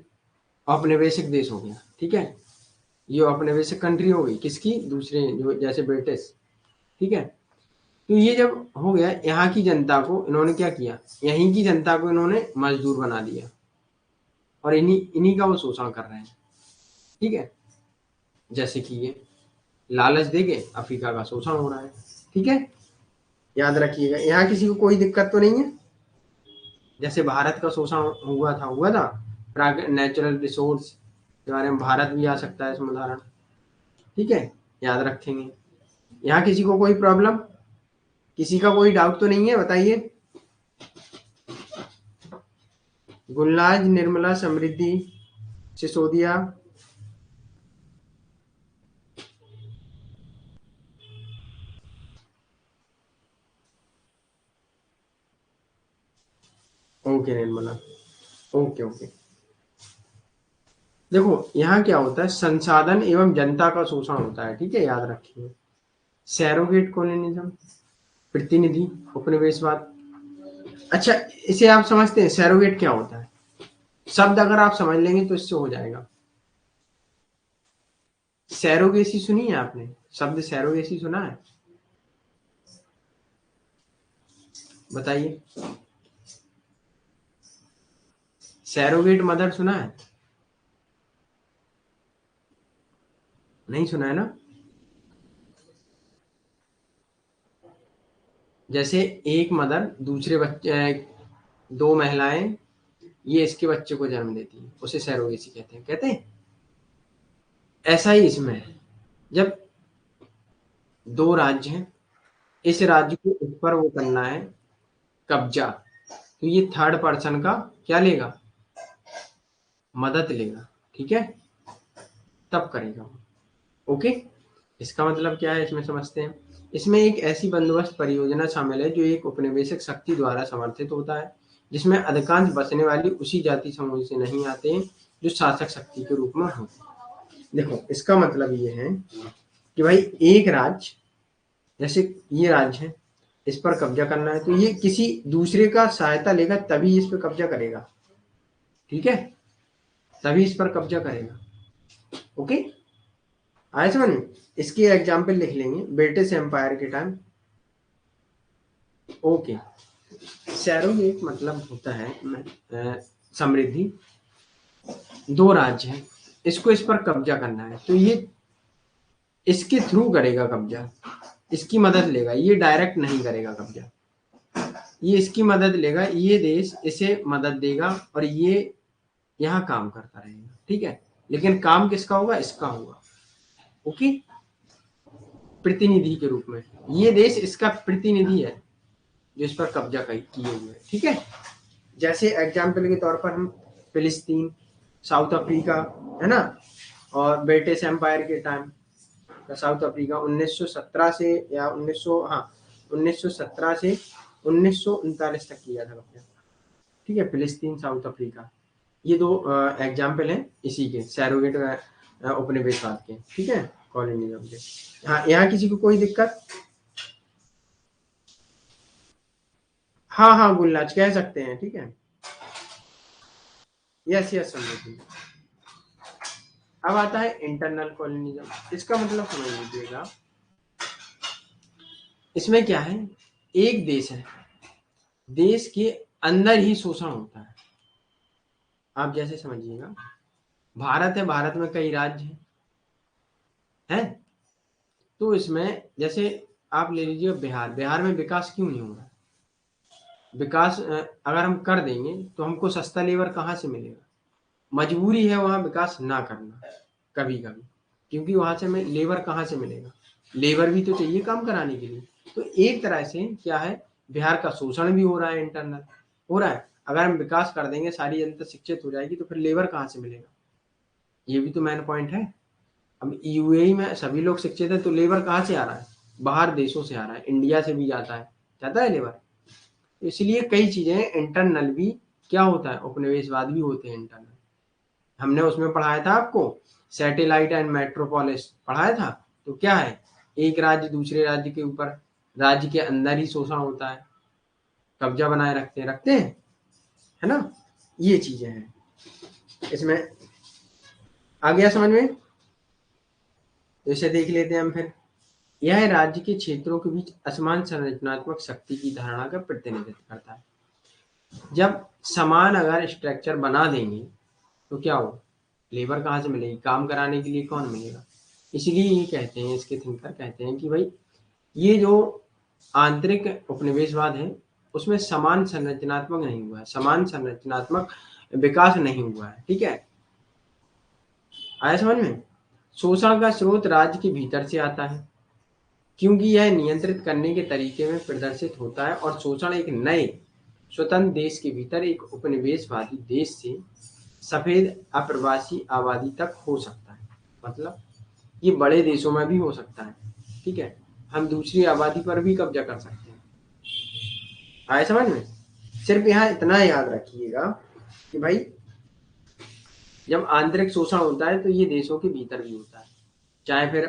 औपनिवेशिक देश हो गया, ठीक है, ये औपनिवेशिक कंट्री हो गई किसकी, दूसरे जो जैसे ब्रिटिश, ठीक है। तो ये जब हो गया, यहाँ की जनता को इन्होंने क्या किया, यहीं की जनता को इन्होंने मजदूर बना दिया और इन्हीं इन्हीं का वो शोषण कर रहे हैं, ठीक है। जैसे कि ये लालच देके अफ्रीका का शोषण हो रहा है, ठीक है, याद रखिएगा। यहाँ किसी को कोई दिक्कत तो नहीं है, जैसे भारत का शोषण हुआ था नेचुरल रिसोर्स के बारे में, भारत भी आ सकता है इसमें उदाहरण, ठीक है, याद रखेंगे। यहाँ किसी को कोई प्रॉब्लम, किसी का कोई डाउट तो नहीं है, बताइए। Gulnaz, Nirmala, Samriddhi, Sisodia, okay Nirmala, okay okay. देखो यहाँ क्या होता है, संसाधन एवं जनता का शोषण होता है, ठीक है, याद रखिए। सैरोगेट कॉलोनिज्म, प्रतिनिधि उपनिवेशवाद। अच्छा, इसे आप समझते हैं सैरोगेट क्या होता है, शब्द अगर आप समझ लेंगे तो इससे हो जाएगा। सैरोगेसी सुनी है आपने, शब्द सैरोगेसी सुना है, बताइए। सैरोगेट मदर सुना है, नहीं सुना है ना। जैसे एक मदर दूसरे बच्चे, दो महिलाएं ये इसके बच्चे को जन्म देती है, उसे सैरोगेसी कहते हैं। ऐसा ही इसमें है, जब दो राज्य हैं, इस राज्य को इस पर वो करना है कब्जा, तो ये थर्ड पर्सन का क्या लेगा, मदद लेगा, ठीक है, तब करेगा वो, ओके। इसका मतलब क्या है इसमें समझते हैं। इसमें एक ऐसी बंदोबस्त परियोजना शामिल है जो एक औपनिवेशिक शक्ति द्वारा समर्थित होता है, जिसमें अधिकांश बसने वाली उसी जाति समूह से नहीं आते हैं जो शासक शक्ति के रूप में होते हैं। देखो इसका मतलब ये है कि भाई एक राज्य, जैसे ये राज्य है, इस पर कब्जा करना है तो ये किसी दूसरे का सहायता लेगा तभी इस पर कब्जा करेगा, ठीक है, तभी इस पर कब्जा करेगा, ओके। आया समझ में। इसकी एग्जाम्पल लिख लेंगे ब्रिटिश एम्पायर के टाइम, ओके। सैरोगेट मतलब होता है समृद्धि, दो राज्य हैं, इसको इस पर कब्जा करना है तो ये इसके थ्रू करेगा कब्जा, इसकी मदद लेगा, ये डायरेक्ट नहीं करेगा कब्जा, ये इसकी मदद लेगा, ये देश इसे मदद देगा और ये यहाँ काम करता रहेगा, ठीक है, लेकिन काम किसका होगा, इसका होगा, ओके, प्रतिनिधि के रूप में। ये देश इसका प्रतिनिधि है जो इस पर कब्जा किए हुए है, ठीक है। जैसे एग्जाम्पल के तौर पर हम फिलिस्तीन, साउथ अफ्रीका, है ना, और ब्रिटिश एम्पायर के टाइम साउथ अफ्रीका 1917 से या 1900, हाँ 1917 से 1939 तक किया था कब्जा, ठीक है, फिलिस्तीन साउथ अफ्रीका। ये दो एग्जाम्पल हैं इसी के सैरोगेट उपनिवेशवाद के, ठीक है, कॉलोनिज्म के। हाँ यहाँ किसी को कोई दिक्कत, हाँ हाँ गुलनाज कह सकते हैं, ठीक है, यस यस समझिए। अब आता है इंटरनल कॉलोनिज्म, इसका मतलब समझ लीजिएगा। इसमें क्या है, एक देश है, देश के अंदर ही शोषण होता है। आप जैसे समझिएगा भारत है, भारत में कई राज्य हैं, तो इसमें जैसे आप ले लीजिए बिहार, बिहार में विकास क्यों नहीं हो रहा, विकास अगर हम कर देंगे तो हमको सस्ता लेबर कहाँ से मिलेगा, मजबूरी है वहाँ विकास ना करना कभी कभी, क्योंकि वहां से हमें लेबर कहाँ से मिलेगा, लेबर भी तो चाहिए काम कराने के लिए। तो एक तरह से क्या है, बिहार का शोषण भी हो रहा है, इंटरनल हो रहा है। अगर हम विकास कर देंगे, सारी जनता शिक्षित हो जाएगी तो फिर लेबर कहाँ से मिलेगा, ये भी तो मेन पॉइंट है। अब यूएई में सभी लोग शिक्षित है तो लेबर कहाँ से आ रहा है, बाहर देशों से आ रहा है, इंडिया से भी जाता है लेबर। इसलिए कई चीजें इंटरनल भी क्या होता है, उपनिवेशवाद भी होते हैं इंटरनल। हमने उसमें पढ़ाया था आपको, सैटेलाइट एंड मेट्रोपोलिस पढ़ाया था। तो क्या है, एक राज्य दूसरे राज्य के ऊपर, राज्य के अंदर ही शोषण होता है, कब्जा बनाए रखते हैं, है ना। ये चीजें हैं इसमें। आ गया समझ में? तो इसे देख लेते हैं हम फिर। यह राज्य के क्षेत्रों के बीच असमान संरचनात्मक शक्ति की धारणा का प्रतिनिधित्व करता है। जब समान अगर स्ट्रक्चर बना देंगे तो क्या हो, लेबर कहाँ से मिलेगी, काम कराने के लिए कौन मिलेगा। इसलिए ये कहते हैं, इसके थिंकर कहते हैं कि भाई ये जो आंतरिक उपनिवेशवाद है उसमें समान संरचनात्मक नहीं हुआ है, समान संरचनात्मक विकास नहीं हुआ है। ठीक है, आया समझ में? शोषण का स्रोत राज्य के भीतर से आता है, क्योंकि यह नियंत्रित करने के तरीके में प्रदर्शित होता है, और शोषण एक नए स्वतंत्र देश के भीतर एक उपनिवेशवादी देश से सफेद अप्रवासी आबादी तक हो सकता है। मतलब ये बड़े देशों में भी हो सकता है। ठीक है, हम दूसरी आबादी पर भी कब्जा कर सकते हैं। आए समझ में? सिर्फ यहाँ इतना याद रखिएगा कि भाई जब आंतरिक शोषण होता है तो ये देशों के भीतर भी होता है, चाहे फिर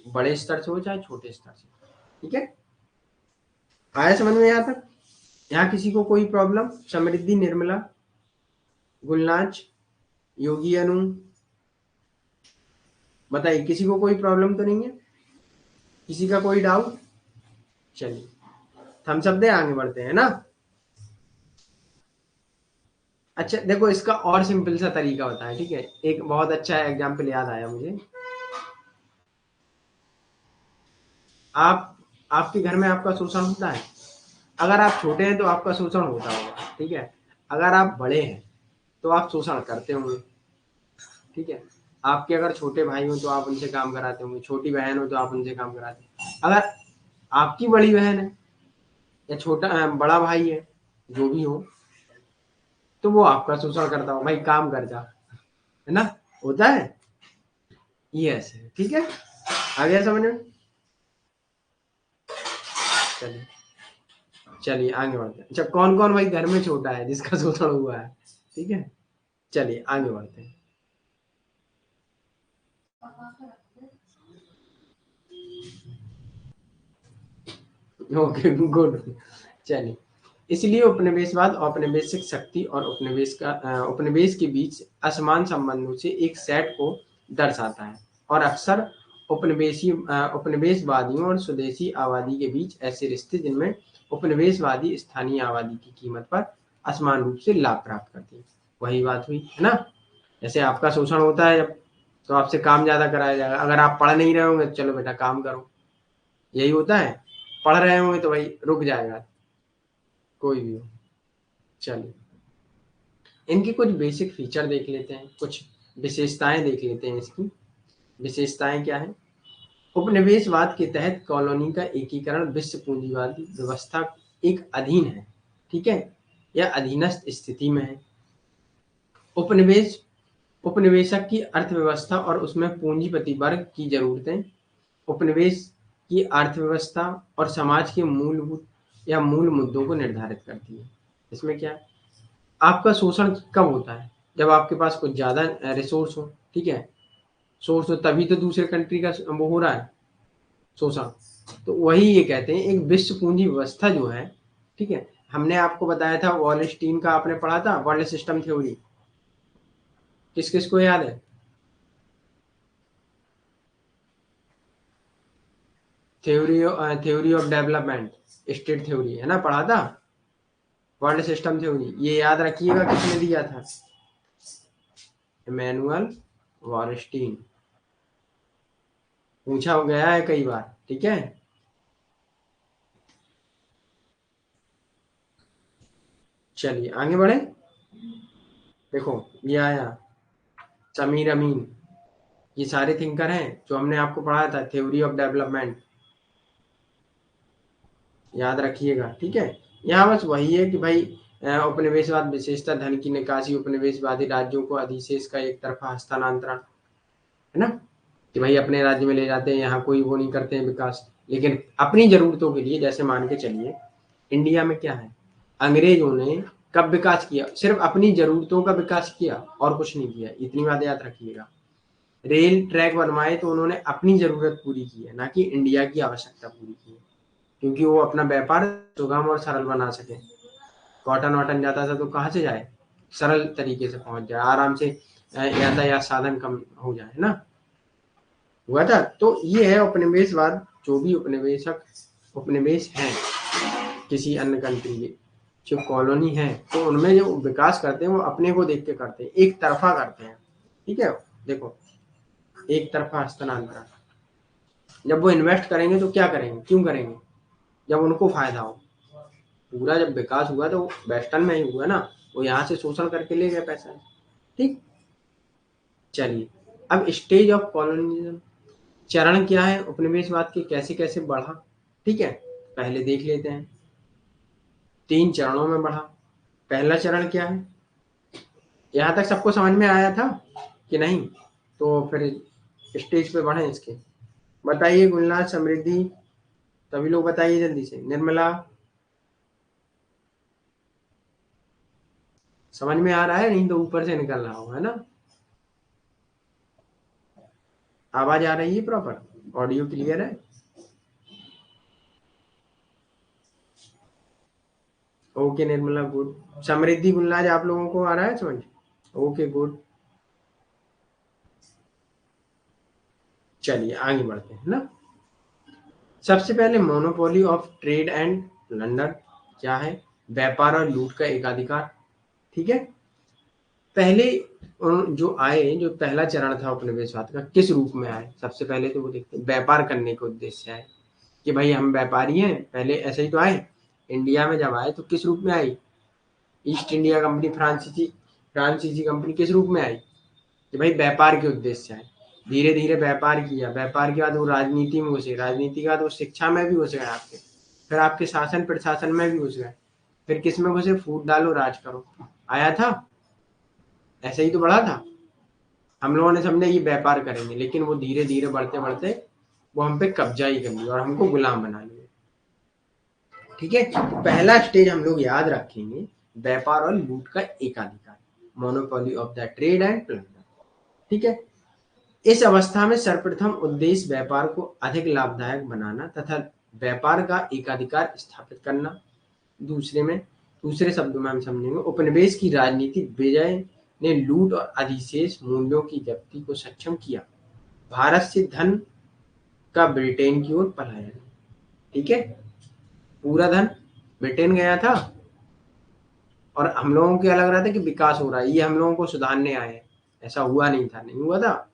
बड़े स्तर से हो चाहे छोटे स्तर से। ठीक है, आया समझ में यहाँ तक? यहाँ किसी को कोई प्रॉब्लम? समृद्धि, निर्मला, गुलनाज, योगी, अनु, बताइए, किसी को कोई प्रॉब्लम तो नहीं है? किसी का कोई डाउट? चलिए हम सब दे आगे बढ़ते हैं ना। अच्छा देखो, इसका और सिंपल सा तरीका होता है। ठीक है, एक बहुत अच्छा एग्जाम्पल याद आया मुझे। आप आपके घर में आपका शोषण होता है, अगर आप छोटे हैं तो आपका शोषण होता होगा। ठीक है, अगर आप बड़े हैं तो आप शोषण करते होंगे। ठीक है, आपके अगर छोटे भाई हो तो आप उनसे काम कराते होंगे, छोटी बहन हो तो आप उनसे काम कराते हैं। अगर आपकी बड़ी बहन है या छोटा बड़ा भाई है, जो भी हो, तो वो आपका शोषण करता हो, भाई काम कर जा, है ना, होता है ये ऐसे। ठीक है, आ गया समझ में? चलिए चलिए आगे बढ़ते हैं। अच्छा, कौन कौन भाई घर में छोटा है जिसका शोषण हुआ है? ठीक है, चलिए आगे बढ़ते हैं। Okay good. चलिए, इसलिए उपनिवेशवाद औपनिवेशिक शक्ति और उपनिवेश के बीच असमान संबंधों से एक सेट को दर्शाता है, और अक्सर उपनिवेशवादियों और स्वदेशी आबादी के बीच ऐसे रिश्ते जिनमें उपनिवेशवादी स्थानीय आबादी की कीमत पर असमान रूप से लाभ प्राप्त करते हैं। वही बात हुई है ना, जैसे आपका शोषण होता है जब, तो आपसे काम ज्यादा कराया जाएगा। अगर आप पढ़ नहीं रहे होंगे तो चलो बेटा काम करो, यही होता है। पढ़ रहे होंगे तो भाई रुक जाएगा, कोई भी हो। चलिए, इनकी कुछ बेसिक फीचर देख लेते हैं, कुछ विशेषताएं देख लेते हैं। इसकी विशेषताएं क्या है? उपनिवेशवाद के तहत कॉलोनी का एकीकरण विश्व पूंजीवादी व्यवस्था एक अधीन है। ठीक है, या अधीनस्थ स्थिति में है। उपनिवेश उपनिवेशक की अर्थव्यवस्था और उसमें पूंजीपति वर्ग की जरूरतें उपनिवेश की अर्थव्यवस्था और समाज के मूलभूत या मूल मुद्दों को निर्धारित करती है। इसमें क्या है, आपका शोषण कब होता है? जब आपके पास कुछ ज्यादा रिसोर्स हो। ठीक है, सोर्स हो तभी तो दूसरे कंट्री का वो हो रहा है शोषण। तो वही ये कहते हैं, एक विश्व पूंजी व्यवस्था जो है। ठीक है, हमने आपको बताया था वॉलस्टीन का, आपने पढ़ा था वर्ल्ड सिस्टम थ्योरी, किस किस को याद है? Theory of development, state theory, है ना, पढ़ा था। वर्ल्ड सिस्टम थ्योरी ये याद रखिएगा, किसने दिया था? Emmanuel Wallerstein. पूछा हो गया है कई बार। ठीक है, चलिए आगे बढ़े। देखो ये आया समीर अमीन, ये सारे थिंकर हैं जो हमने आपको पढ़ाया था, थ्योरी ऑफ डेवलपमेंट, याद रखिएगा। ठीक है, यहाँ बस वही है कि भाई उपनिवेशवाद विशेषता धन की निकासी, उपनिवेशवादी राज्यों को अधिशेष का एक तरफा हस्तांतरण, है ना, कि भाई अपने राज्य में ले जाते हैं, यहाँ कोई वो नहीं करते हैं विकास। लेकिन अपनी ज़रूरतों के लिए, जैसे मान के चलिए इंडिया में क्या है, अंग्रेजों ने कब विकास किया, सिर्फ अपनी ज़रूरतों का विकास किया और कुछ नहीं किया, इतनी बात याद रखिएगा। रेल ट्रैक बनवाए तो उन्होंने अपनी ज़रूरत पूरी की है, ना कि इंडिया की आवश्यकता पूरी की है, क्योंकि वो अपना व्यापार सुगम और सरल बना सके। कॉटन वॉटन जाता था तो कहाँ से जाए, सरल तरीके से पहुंच जाए, आराम से यातायात साधन कम हो जाए, है ना, हुआ था। तो ये है उपनिवेशवाद। जो भी उपनिवेशक उपनिवेश हैं किसी अन्य कंट्री के, जो कॉलोनी है, तो उनमें जो विकास करते हैं वो अपने को देख के करते हैं, एक तरफा करते हैं। ठीक है, देखो, एक तरफा हस्तांतरण। जब वो इन्वेस्ट करेंगे तो क्या करेंगे, क्यों करेंगे, जब उनको फायदा हो। पूरा जब विकास हुआ तो वेस्टर्न में ही हुआ ना, वो यहाँ से शोषण करके ले गए पैसा। ठीक, चलिए, अब स्टेज ऑफ कॉलोनिज्म, चरण क्या है उपनिवेशवाद के, कैसे कैसे बढ़ा। ठीक है, पहले देख लेते हैं। 3 चरणों में बढ़ा। पहला चरण क्या है, यहाँ तक सबको समझ में आया था कि नहीं, तो फिर स्टेज पे बढ़े इसके। बताइए गुलनाज, समृद्धि, सभी लोग बताइए जल्दी से। निर्मला, समझ में आ रहा है, नहीं तो ऊपर से निकल रहा हो, है ना। आवाज आ रही है प्रॉपर, ऑडियो क्लियर है। Okay Nirmala, good. समृद्धि, गुलनाज, आप लोगों को आ रहा है समझ। Okay, good. चलिए आगे बढ़ते हैं ना। सबसे पहले monopoly of trade and plunder क्या है, व्यापार और लूट का एकाधिकार। ठीक है, पहले जो आए, जो पहला चरण था उपनिवेशवाद का, किस रूप में आए, सबसे पहले तो वो देखते हैं, व्यापार करने के उद्देश्य से आए कि भाई हम व्यापारी हैं, पहले ऐसे ही तो आए। इंडिया में जब आए तो किस रूप में आई, ईस्ट इंडिया कंपनी, फ्रांसीसी कंपनी किस रूप में आई, कि भाई व्यापार के उद्देश्य से आए। धीरे धीरे व्यापार किया, व्यापार के बाद वो राजनीति में घुसे, राजनीति के बाद वो शिक्षा में भी घुस गए आपके, फिर आपके शासन प्रशासन में भी घुस गए, फिर किस में घुसे, फूट डालो राज करो, आया था, ऐसे ही तो बढ़ा था। हम लोगों ने समझा ये व्यापार करेंगे, लेकिन वो धीरे धीरे बढ़ते बढ़ते वो हम पे कब्जा ही कर लिया और हमको गुलाम बना लिया। ठीक है, पहला स्टेज हम लोग याद रखेंगे, व्यापार और लूट का एकाधिकार, monopoly of the trade and plunder. ठीक है, इस अवस्था में सर्वप्रथम उद्देश्य व्यापार को अधिक लाभदायक बनाना तथा व्यापार का एकाधिकार स्थापित करना। दूसरे शब्दों में हम समझेंगे, उपनिवेश की राजनीति विजय ने लूट और अधिशेष मूल्यों की जब्ती को सक्षम किया। भारत से धन का ब्रिटेन की ओर पलायन। ठीक है, पूरा धन ब्रिटेन गया था और हम लोगों को क्या लग रहा था कि विकास हो रहा है, ये हम लोगों को सुधारने आए हैं, ऐसा हुआ नहीं था, नहीं हुआ था।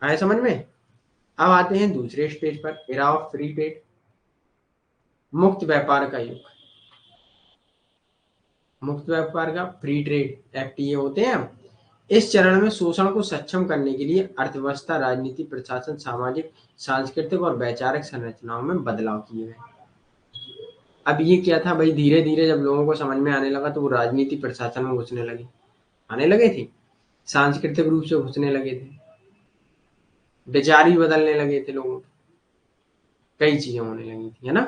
आए समझ में। अब आते हैं दूसरे स्टेज पर, एरा ऑफ फ्री ट्रेड, मुक्त व्यापार का युग। मुक्त व्यापार का, फ्री ट्रेड, एफटीए होते हैं हम। इस चरण में शोषण को सक्षम करने के लिए अर्थव्यवस्था, राजनीति, प्रशासन, सामाजिक, सांस्कृतिक और वैचारिक संरचनाओं में बदलाव किए गए। अब ये क्या था भाई, धीरे धीरे जब लोगों को समझ में आने लगा तो वो राजनीति प्रशासन में घुसने लगे, आने लगे थे, सांस्कृतिक रूप से घुसने लगे थे, विचार भी बदलने लगे थे लोगों के, कई चीजें होने लगी थी, है ना।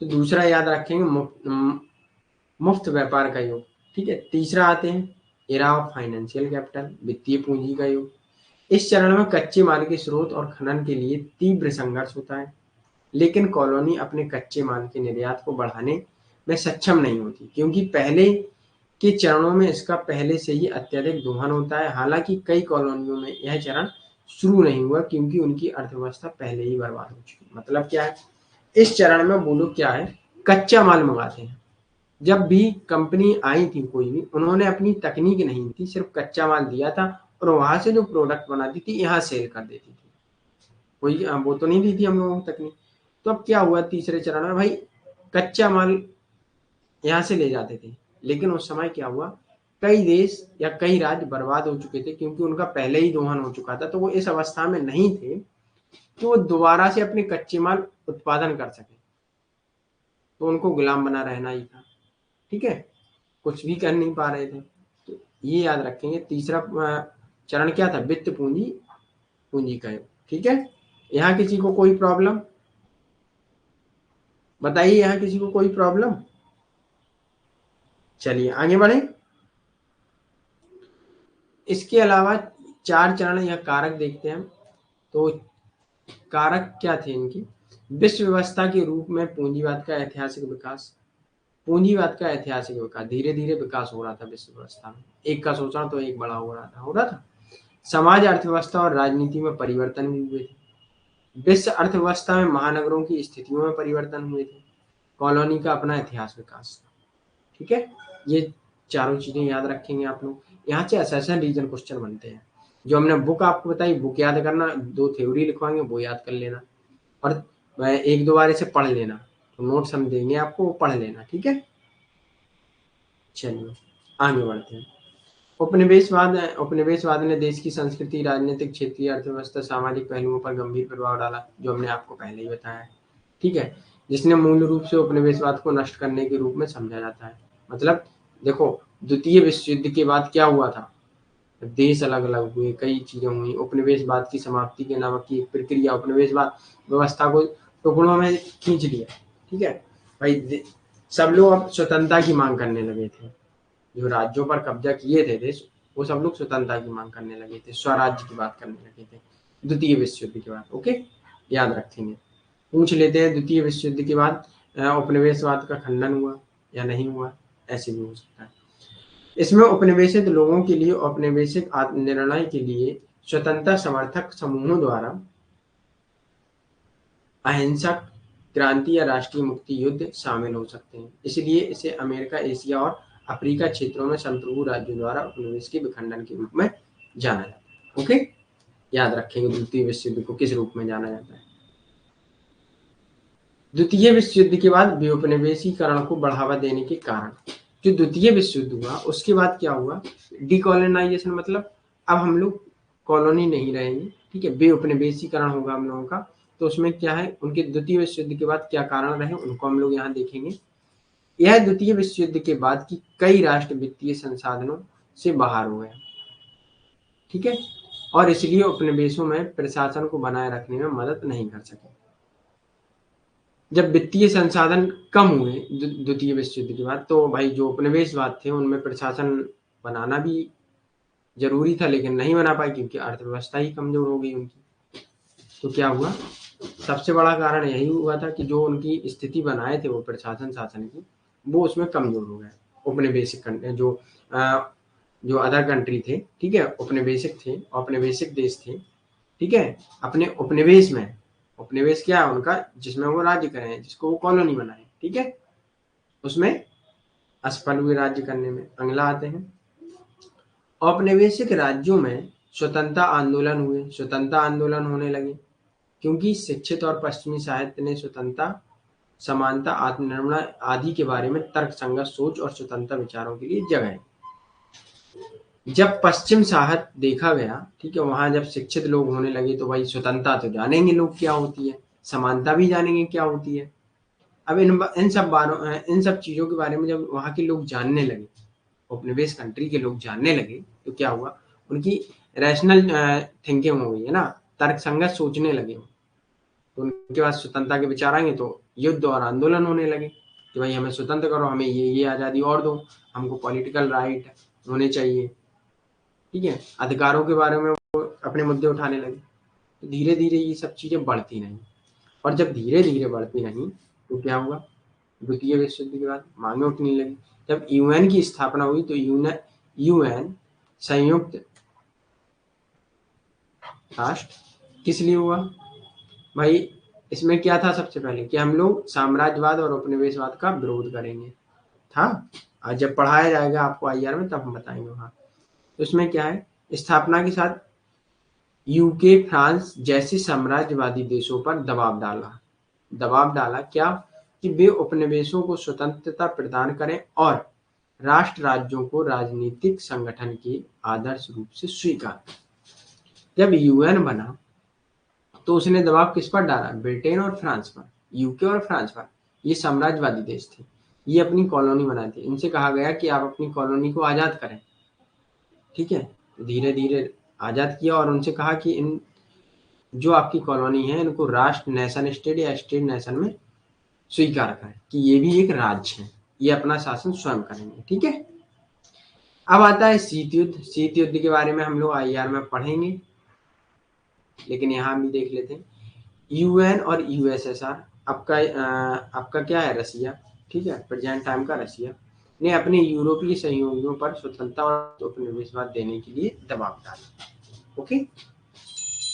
तो दूसरा याद रखेंगे, मुफ्त व्यापार का युग। ठीक है, तीसरा आते हैं, एरा ऑफ फाइनेंशियल कैपिटल, वित्तीय पूंजी का युग। इस चरण में कच्चे माल के स्रोत और खनन के लिए तीव्र संघर्ष होता है, लेकिन कॉलोनी अपने कच्चे माल के निर्यात को बढ़ाने में सक्षम नहीं होती, क्योंकि पहले के चरणों में इसका पहले से ही अत्यधिक दोहन होता है। हालांकि कई कॉलोनियों में यह चरण शुरू नहीं हुआ क्योंकि उनकी अर्थव्यवस्था पहले ही बर्बाद हो चुकी। मतलब क्या है, इस चरण में वो लोग क्या है, कच्चा माल मंगाते हैं। जब भी कंपनी आई थी कोई भी, उन्होंने अपनी तकनीक नहीं थी, सिर्फ कच्चा माल दिया था और वहां से जो प्रोडक्ट बनाती थी यहाँ सेल कर देती थी, कोई वो तो नहीं दी थी हम लोगों को तकनीक। तो अब क्या हुआ तीसरे चरण में, भाई कच्चा माल यहाँ से ले जाते थे, लेकिन उस समय क्या हुआ, कई देश या कई राज्य बर्बाद हो चुके थे क्योंकि उनका पहले ही दोहन हो चुका था, तो वो इस अवस्था में नहीं थे कि वो दोबारा से अपने कच्चे माल उत्पादन कर सके, तो उनको गुलाम बना रहना ही था। ठीक है, कुछ भी कर नहीं पा रहे थे। तो ये याद रखेंगे, तीसरा चरण क्या था, वित्त पूंजी, पूंजी का योग। ठीक है, यहाँ किसी को कोई प्रॉब्लम, बताइए यहाँ किसी को कोई प्रॉब्लम? चलिए आगे बढ़े। इसके अलावा 4 चरण या कारक देखते हैं। तो कारक क्या थे इनकी? विश्व व्यवस्था के रूप में पूंजीवाद का ऐतिहासिक विकास। पूंजीवाद का ऐतिहासिक विकास, धीरे धीरे विकास हो रहा था विश्व व्यवस्था में, एक का शोषण तो एक बड़ा हो रहा था। समाज, अर्थव्यवस्था और राजनीति में परिवर्तन भी हुए थे। विश्व अर्थव्यवस्था में महानगरों की स्थितियों में परिवर्तन हुए थे। कॉलोनी का अपना इतिहास विकास। ठीक है, ये चारों चीजें याद रखेंगे आप लोग। यहाँ से असेशन रीजन क्वेश्चन बनते हैं। जो हमने बुक आपको बताई, बुक याद करना, 2 थ्योरी लिखवाएंगे वो याद कर लेना, और एक दो बार इसे पढ़ लेना। तो नोट्स हम देंगे आपको, वो पढ़ लेना। ठीक है, चलिए आगे बढ़ते हैं। उपनिवेशवाद। उपनिवेशवाद ने देश की संस्कृति, राजनीतिक, क्षेत्रीय, अर्थव्यवस्था, सामाजिक पहलुओं पर गंभीर प्रभाव डाला, जो हमने आपको पहले ही बताया। ठीक है, जिसने मूल रूप से उपनिवेशवाद को नष्ट करने के रूप में समझा जाता है। मतलब देखो, द्वितीय विश्व युद्ध के बाद क्या हुआ था? देश अलग अलग हुए, कई चीजें हुई। उपनिवेशवाद की समाप्ति के नामक की एक प्रक्रिया, उपनिवेशवाद व्यवस्था को टुकड़ों में खींच लिया। ठीक है भाई, सब लोग अब स्वतंत्रता की मांग करने लगे थे। जो राज्यों पर कब्जा किए थे देश, वो सब लोग स्वतंत्रता की मांग करने लगे थे, स्वराज्य की बात करने लगे थे द्वितीय विश्व युद्ध के बाद। ओके, याद रखेंगे। पूछ लेते हैं, द्वितीय विश्व युद्ध के बाद उपनिवेशवाद का खंडन हुआ या नहीं हुआ? ऐसे भी हो सकता है। इसमें उपनिवेशित लोगों के लिए औपनिवेशिक निर्णय के लिए स्वतंत्रता समर्थक समूहों द्वारा अहिंसक क्रांति या राष्ट्रीय मुक्ति युद्ध शामिल हो सकते हैं। इसलिए इसे अमेरिका, एशिया और अफ्रीका क्षेत्रों में संप्रभु राज्यों द्वारा उपनिवेश के विखंडन के रूप में जाना जाता है। ओके, याद रखेंगे द्वितीय विश्व युद्ध को किस रूप में जाना जाता है। द्वितीय विश्व युद्ध के बाद विउपनिवेशीकरण को बढ़ावा देने के कारण, जो द्वितीय विश्व युद्ध हुआ उसके बाद क्या हुआ? डिकोलोनाइजेशन, मतलब अब हम लोग कॉलोनी नहीं रहेंगे। ठीक है, बेउपनिवेशीकरण होगा हम लोगों का। तो उसमें क्या है, उनके द्वितीय विश्व युद्ध के बाद क्या कारण रहे, उनको हम लोग यहाँ देखेंगे। यह द्वितीय विश्व युद्ध के बाद की कई राष्ट्र वित्तीय संसाधनों से बाहर हुए। ठीक है, और इसलिए उपनिवेशों में प्रशासन को बनाए रखने में मदद नहीं कर सके। जब वित्तीय संसाधन कम हुए द्वितीय विश्व युद्ध के बाद, तो भाई जो उपनिवेशवाद थे उनमें प्रशासन बनाना भी जरूरी था, लेकिन नहीं बना पाए क्योंकि अर्थव्यवस्था ही कमजोर हो गई उनकी। तो क्या हुआ? सबसे बड़ा कारण यही हुआ था कि जो उनकी स्थिति बनाए थे वो प्रशासन शासन की, वो उसमें कमजोर हो गए। उपनिवेशिक जो जो अदर कंट्री थे, ठीक है, उपनिवेशिक थे, औपनिवेशिक देश थे। ठीक है, अपने उपनिवेश में, उपनिवेश क्या है उनका, जिसमें वो राज्य करें, जिसको वो कॉलोनी बनाए। ठीक है, उसमें असफल हुए राज्य करने में। अगला आते हैं, औपनिवेशिक राज्यों में स्वतंत्रता आंदोलन हुए, स्वतंत्रता आंदोलन होने लगे क्योंकि शिक्षित और पश्चिमी साहित्य ने स्वतंत्रता, समानता, आत्मनिर्भर आदि के बारे में तर्कसंगत सोच और स्वतंत्र विचारों के लिए जगह। जब पश्चिम साहित्य देखा गया, ठीक है, वहां जब शिक्षित लोग होने लगे तो भाई स्वतंत्रता तो जानेंगे लोग क्या होती है, समानता भी जानेंगे क्या होती है। अब इन सब चीजों के बारे में जब वहां के लोग जानने लगे, उपनिवेश कंट्री के लोग जानने लगे, तो क्या हुआ, उनकी रैशनल थिंकिंग हो गई है ना, तर्कसंगत सोचने लगे। तो उनके पास स्वतंत्रता के विचार आएंगे तो युद्ध और आंदोलन होने लगे कि भाई हमें स्वतंत्र करो, हमें ये आज़ादी और दो, हमको पॉलिटिकल राइट होने चाहिए। ठीक है, अधिकारों के बारे में वो अपने मुद्दे उठाने लगे। तो धीरे धीरे ये सब चीज़ें बढ़ती नहीं, और जब धीरे धीरे बढ़ती नहीं तो क्या हुआ, द्वितीय विश्व युद्ध के बाद मांगे उठने लगी। जब यूएन की स्थापना हुई तो यूएन संयुक्त राष्ट्र किस लिए हुआ भाई? इसमें क्या था सबसे पहले कि हम लोग साम्राज्यवाद और उपनिवेशवाद का विरोध करेंगे था। आज जब पढ़ाया जाएगा आपको आईआर में तब हम बताएंगे वहां। तो इसमें क्या है, स्थापना के साथ यूके, फ्रांस जैसे साम्राज्यवादी देशों पर दबाव डाला क्या, कि वे उपनिवेशों को स्वतंत्रता प्रदान करें और राष्ट्र राज्यों को राजनीतिक संगठन के आदर्श रूप से स्वीकार। जब यूएन बना तो उसने दबाव किस पर डाला? ब्रिटेन और फ्रांस पर, यूके और फ्रांस पर। ये साम्राज्यवादी देश थे, ये अपनी कॉलोनी बनाए थे। इनसे कहा गया कि आप अपनी कॉलोनी को आजाद करें। ठीक है, धीरे धीरे आजाद किया और उनसे कहा कि इन जो आपकी कॉलोनी है इनको राष्ट्र, नेशन स्टेट या स्टेट नेशन में स्वीकार करें कि ये भी एक राज्य है, ये अपना शासन स्वयं करेंगे। ठीक है, अब आता है शीत युद्ध। शीत युद्ध के बारे में हम लोग आईआर में पढ़ेंगे, लेकिन यहाँ भी देख लेते हैं। यूएन और यूएसएसआर, आपका क्या है, रसिया, ठीक है, प्रेजेंट टाइम का रसिया, ने अपने यूरोपीय सहयोगियों पर स्वतंत्रता और उपनिवेशवाद देने के लिए दबाव डाला। ओके,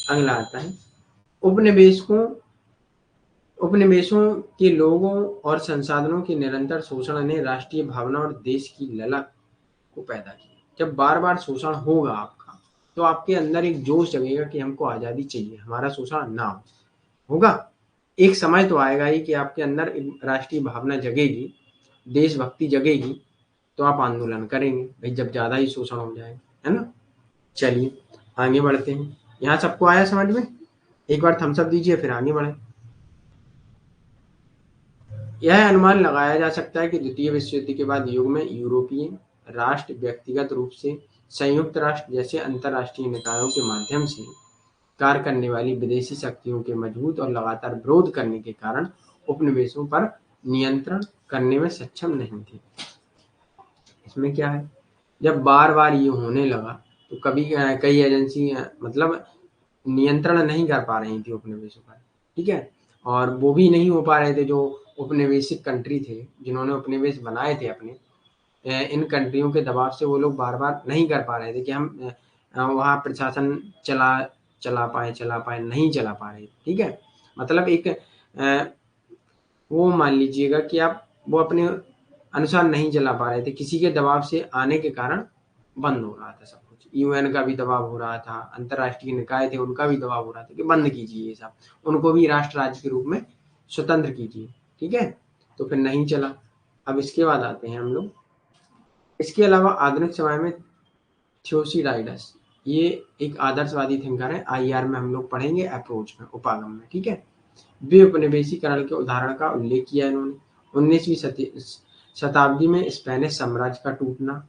अगला आता है उपनिवेशकों उपनिवेशों के लोगों और संसाधनों के निरंतर शोषण ने राष्ट्रीय भावना और देश की ललक को पैदा किया। जब बार बार शोषण होगा आपका, तो आपके अंदर एक जोश जगेगा कि हमको आज़ादी चाहिए, हमारा शोषण ना होगा। एक समय तो आएगा ही कि आपके अंदर राष्ट्रीय भावना जगेगी, देशभक्ति जगेगी, तो आप आंदोलन करेंगे भाई, जब ज़्यादा ही शोषण हो जाए, है ना। चलिए आगे बढ़ते हैं। यहाँ सबको आया समझ में? एक बार थम्स अप दीजिए, फिर आगे बढ़े। यह अनुमान लगाया जा सकता है कि द्वितीय विश्व युद्ध के बाद युग में यूरोपीय राष्ट्र व्यक्तिगत रूप से संयुक्त राष्ट्र जैसे अंतर्राष्ट्रीय निकायों के माध्यम से कार्य करने वाली विदेशी शक्तियों के मजबूत और लगातार विरोध करने के कारण उपनिवेशों पर नियंत्रण करने में सक्षम नहीं थे। इसमें क्या है, जब बार बार ये होने लगा तो कभी कई एजेंसी मतलब नियंत्रण नहीं कर पा रही थी उपनिवेशों पर। ठीक है, और वो भी नहीं हो पा रहे थे जो उपनिवेशिक कंट्री थे, जिन्होंने उपनिवेश बनाए थे अपने, इन कंट्रियों के दबाव से वो लोग बार बार नहीं कर पा रहे थे कि हम वहाँ प्रशासन चला पाए, नहीं चला पा रहे। ठीक है, मतलब एक वो मान लीजिएगा कि आप वो अपने अनुसार नहीं चला पा रहे थे, किसी के दबाव से आने के कारण बंद हो रहा था सब कुछ। यूएन का भी दबाव हो रहा था, अंतर्राष्ट्रीय निकाय थे उनका भी दबाव हो रहा था कि बंद कीजिए ये सब, उनको भी राष्ट्र राज्य के रूप में स्वतंत्र कीजिए। ठीक है, तो फिर नहीं चला। अब इसके बाद आते हैं हम लोग, इसके अलावा आधुनिक समय में थियोसिडाइडस, ये एक आदर्शवादी थिंकर है, आईआर में हम लोग पढ़ेंगे, अप्रोच में, उपागम में। ठीक है, वे उपनिवेशीकरण के उदाहरण का उल्लेख किया इन्होंने। 19वीं शताब्दी में स्पेनिश साम्राज्य का टूटना,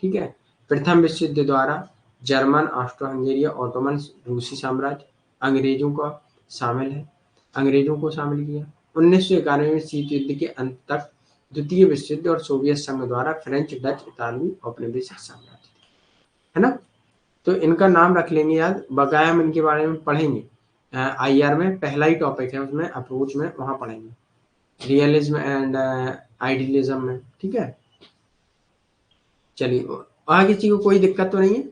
ठीक है, प्रथम विश्व युद्ध द्वारा जर्मन, ऑस्ट्रो हंगेरी, ऑटोमन रूसी साम्राज्य, अंग्रेजों को शामिल किया। 1991 में शीत युद्ध के अंत तक द्वितीय विश्व युद्ध और सोवियत संघ द्वारा फ्रेंच, डच, इतालवी औपनिवेशिक साम्राज्य, है ना। तो इनका नाम रख लेंगे याद, बकाया हम इनके बारे में पढ़ेंगे आईआर में, पहला ही टॉपिक है उसमें, अप्रोच में, वहां पढ़ेंगे रियलिज्म एंड आइडियलिज्म में। ठीक है, चलिए आगे किसी को कोई दिक्कत तो नहीं है।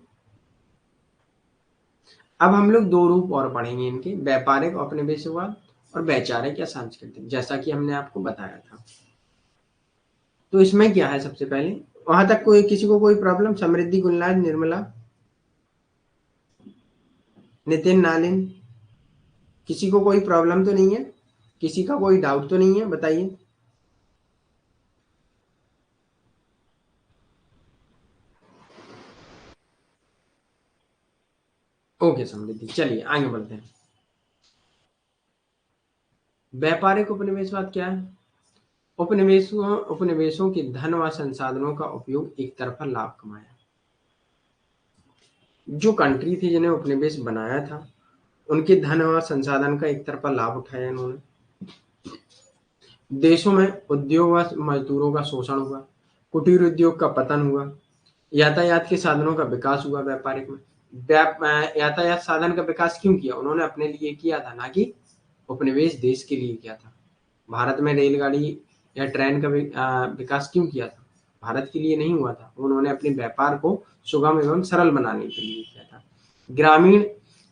अब हम लोग दो रूप और पढ़ेंगे इनके, व्यापारिक औपनिवेशवाद और वैचारिक या सांस्कृतिक, जैसा कि हमने आपको बताया था। तो इसमें क्या है, सबसे पहले वहां तक कोई किसी को कोई प्रॉब्लम? समृद्धि, गुलनाज, निर्मला, नितिन, नालिन, किसी को कोई प्रॉब्लम तो नहीं है? किसी का कोई डाउट तो नहीं है? बताइए। ओके समृद्धि, चलिए आगे बढ़ते हैं। व्यापारिक उपनिवेशवाद क्या है? उपनिवेशों के धन व संसाधनों का उपयोग एक तरफा लाभ कमाया। जो कंट्री थी जिन्हें उपनिवेश बनाया था, उनके धन व संसाधन का एक तरफा लाभ उठाया इन्होंने। देशों में उद्योग व मजदूरों का शोषण हुआ, कुटीर उद्योग का पतन हुआ, यातायात के साधनों का विकास हुआ। व्यापारिक में यातायात साधन का विकास क्यों किया? उन्होंने अपने लिए किया था, ना कि उपनिवेश देश के लिए किया था। भारत में रेलगाड़ी या ट्रेन का विकास क्यों किया था? भारत के लिए नहीं हुआ था, उन्होंने अपने व्यापार को सुगम एवं सरल बनाने के लिए किया था। ग्रामीण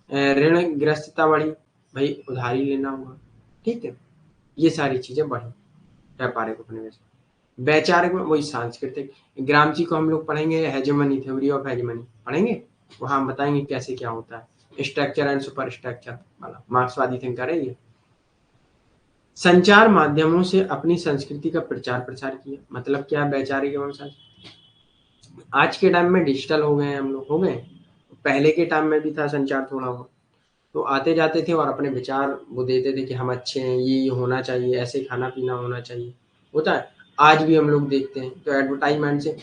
ऋण ग्रस्तता बढ़ी, भाई उधारी लेना हुआ। ठीक है, ये सारी चीजें बढ़ी व्यापारिक उपनिवेश। वैचारिक में वही सांस्कृतिक, ग्रामची को हम लोग पढ़ेंगे, हेजेमनी, थ्योरी ऑफ हेजेमनी पढ़ेंगे, वहां हम बताएंगे कैसे क्या होता है, स्ट्रक्चर एंड सुपर स्ट्रक्चर वाला मार्क्सवादी थिंकर है ये। संचार माध्यमों से अपनी संस्कृति का प्रचार प्रसार किया, मतलब क्या, वैचारिक एवं संस्कृति। आज के टाइम में डिजिटल हो गए हैं हम लोग, हो गए, पहले के टाइम में भी था संचार थोड़ा बहुत, तो आते जाते थे और अपने विचार वो देते थे कि हम अच्छे हैं, ये होना चाहिए, ऐसे खाना पीना होना चाहिए, होता है। आज भी हम लोग देखते हैं, तो एडवर्टाइजमेंट से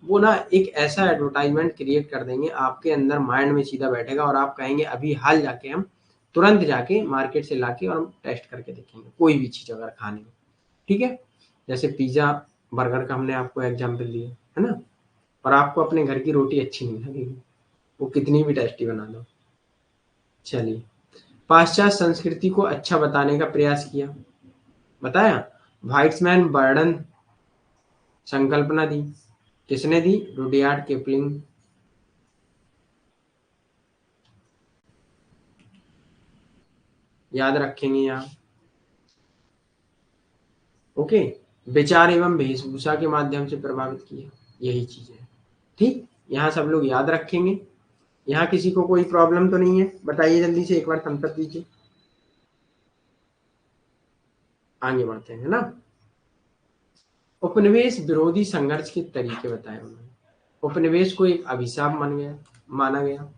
वो ना एक ऐसा एडवर्टाइजमेंट क्रिएट कर देंगे, आपके अंदर माइंड में सीधा बैठेगा और आप कहेंगे अभी हाल जाके हम तुरंत जाके मार्केट से लाके और हम टेस्ट करके देखेंगे कोई भी चीज़ अगर खानी हो। ठीक है, जैसे पिज्ज़ा बर्गर का हमने आपको एग्जाम्पल दिया है ना, और आपको अपने घर की रोटी अच्छी नहीं लगेगी, वो कितनी भी टेस्टी बना दो। चलिए, पाश्चात्य संस्कृति को अच्छा बताने का प्रयास किया, बताया, वाइट्समैन बर्डन संकल्पना दी, किसने दी, रुडयार्ड किपलिंग। याद रखेंगे यहाँ। ओके, विचार एवं वेशभूषा के माध्यम से प्रभावित किया, यही चीज है। ठीक, यहाँ सब लोग याद रखेंगे। यहाँ किसी को कोई प्रॉब्लम तो नहीं है, बताइए जल्दी से, एक बार थम्स अप दीजिए। आगे बढ़ते हैं, है ना। उपनिवेश विरोधी संघर्ष के तरीके बताए उन्होंने। उपनिवेश को एक अभिशाप माना गया।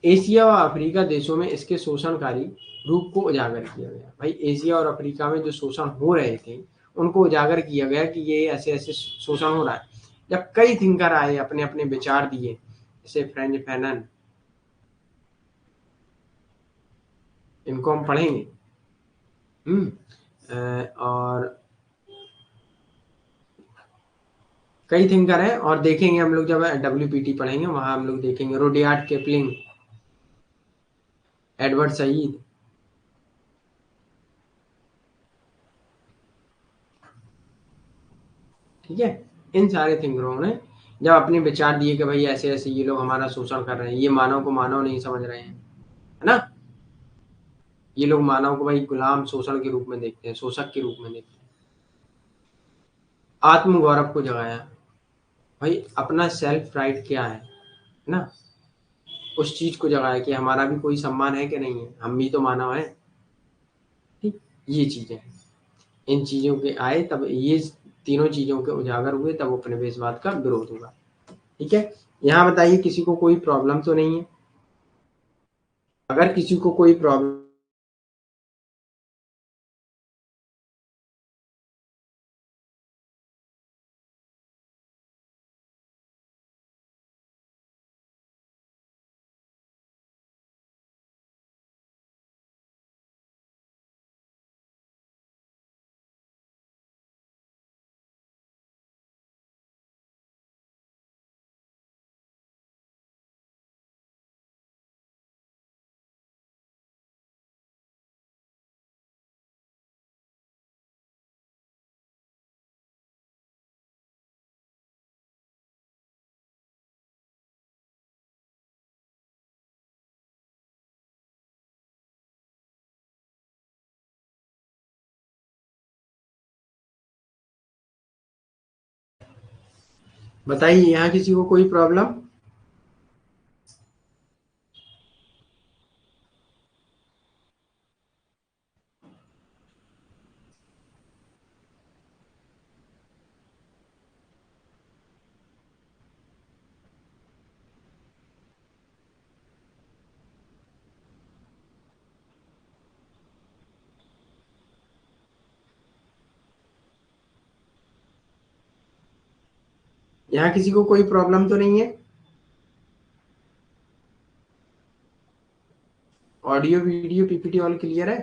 एशिया और अफ्रीका देशों में इसके शोषणकारी रूप को उजागर किया गया। भाई एशिया और अफ्रीका में जो शोषण हो रहे थे उनको उजागर किया गया कि ये ऐसे ऐसे शोषण हो रहा है। जब कई थिंकर आए, अपने अपने विचार दिए, जैसे फ्रेंच फैनन, इनको हम पढ़ेंगे। और कई थिंकर हैं, और देखेंगे हम लोग जब WPT पढ़ेंगे, वहां हम लोग देखेंगे रुडयार्ड किपलिंग, एडवर्ड सईद। ठीक है, इन सारे थिंकरों ने जब अपने विचार दिए कि भाई ऐसे ऐसे ये लोग हमारा शोषण कर रहे हैं, ये मानव को मानव नहीं समझ रहे हैं, है ना, ये लोग मानव को भाई गुलाम शोषण के रूप में देखते हैं, शोषक के रूप में देखते हैं। आत्मगौरव को जगाया, भाई अपना सेल्फ राइट क्या है ना, उस चीज को जगाया कि हमारा भी कोई सम्मान है कि नहीं है, हम भी तो मानव है। ठीक, ये चीजें, इन चीजों के आए तब ये तीनों चीजों के उजागर हुए, तब उपनिवेशवाद का विरोध हुआ। ठीक है, यहाँ बताइए किसी को कोई प्रॉब्लम तो नहीं है। अगर किसी को कोई प्रॉब्लम, बताइए यहाँ किसी को कोई प्रॉब्लम। यहाँ किसी को कोई प्रॉब्लम तो नहीं है। Audio video PPT all clear है।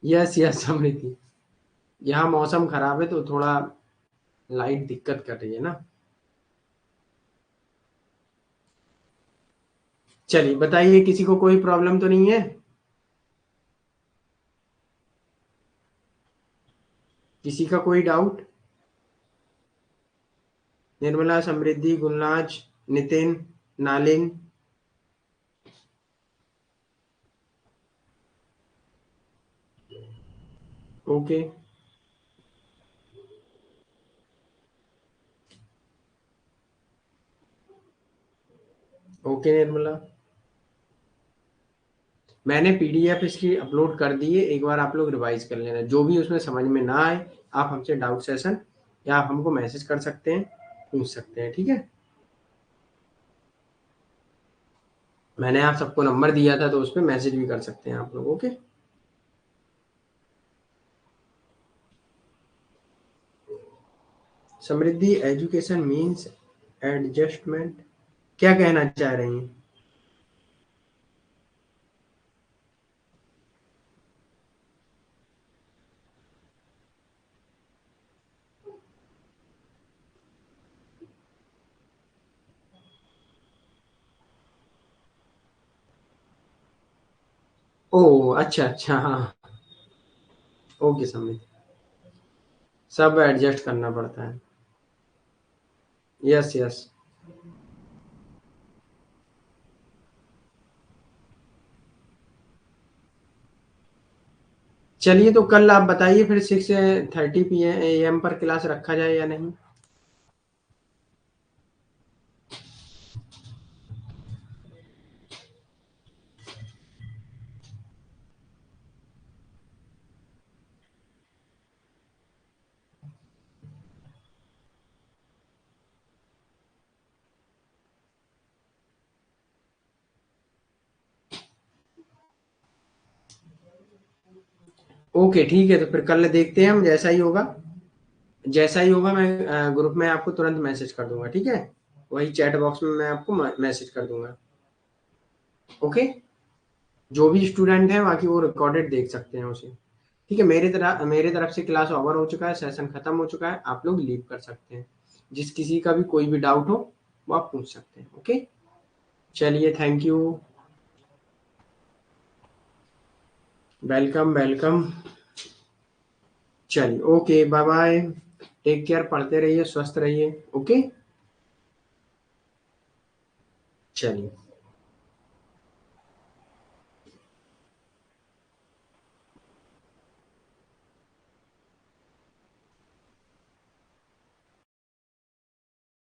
यस यस समृद्धि, यहाँ मौसम खराब है तो थोड़ा लाइट दिक्कत कर रही है ना। चलिए बताइए किसी को कोई प्रॉब्लम तो नहीं है। किसी का कोई डाउट। निर्मला, समृद्धि, गुलनाज, नितिन, नालिन। ओके, ओके निर्मला, मैंने PDF इसकी अपलोड कर दी है, एक बार आप लोग रिवाइज कर लेना, जो भी उसमें समझ में ना आए आप हमसे डाउट सेशन या आप हमको मैसेज कर सकते हैं, पूछ सकते हैं। ठीक है, मैंने आप सबको नंबर दिया था, तो उस पे मैसेज भी कर सकते हैं आप लोग। ओके। समृद्धि एजुकेशन मीन्स एडजस्टमेंट, क्या कहना चाह रही हैं? ओह! अच्छा, अच्छा, हाँ। ओके समृद्धि, सब एडजस्ट करना पड़ता है। Yes, yes. चलिए, तो कल आप बताइए फिर 6:30 AM पर क्लास रखा जाए या नहीं? ओके, ठीक है, तो फिर कल देखते हैं हम, जैसा ही होगा मैं ग्रुप में आपको तुरंत मैसेज कर दूँगा, ठीक है? वही चैट बॉक्स में मैं आपको मैसेज कर दूँगा। ओके? जो भी स्टूडेंट है बाकी वो रिकॉर्डेड देख सकते हैं उसे। ठीक है, मेरे तरफ से क्लास ओवर हो चुका है, सेशन खत्म हो चुका है, आप लोग लीव कर सकते हैं। जिस किसी का भी कोई भी डाउट हो, वो आप पूछ सकते हैं। ओके? चलिए, थैंक यू। Welcome, welcome. चलिए, okay, bye bye. Take care, पढ़ते रहिए, स्वस्थ रहिए। ओके? चलिए।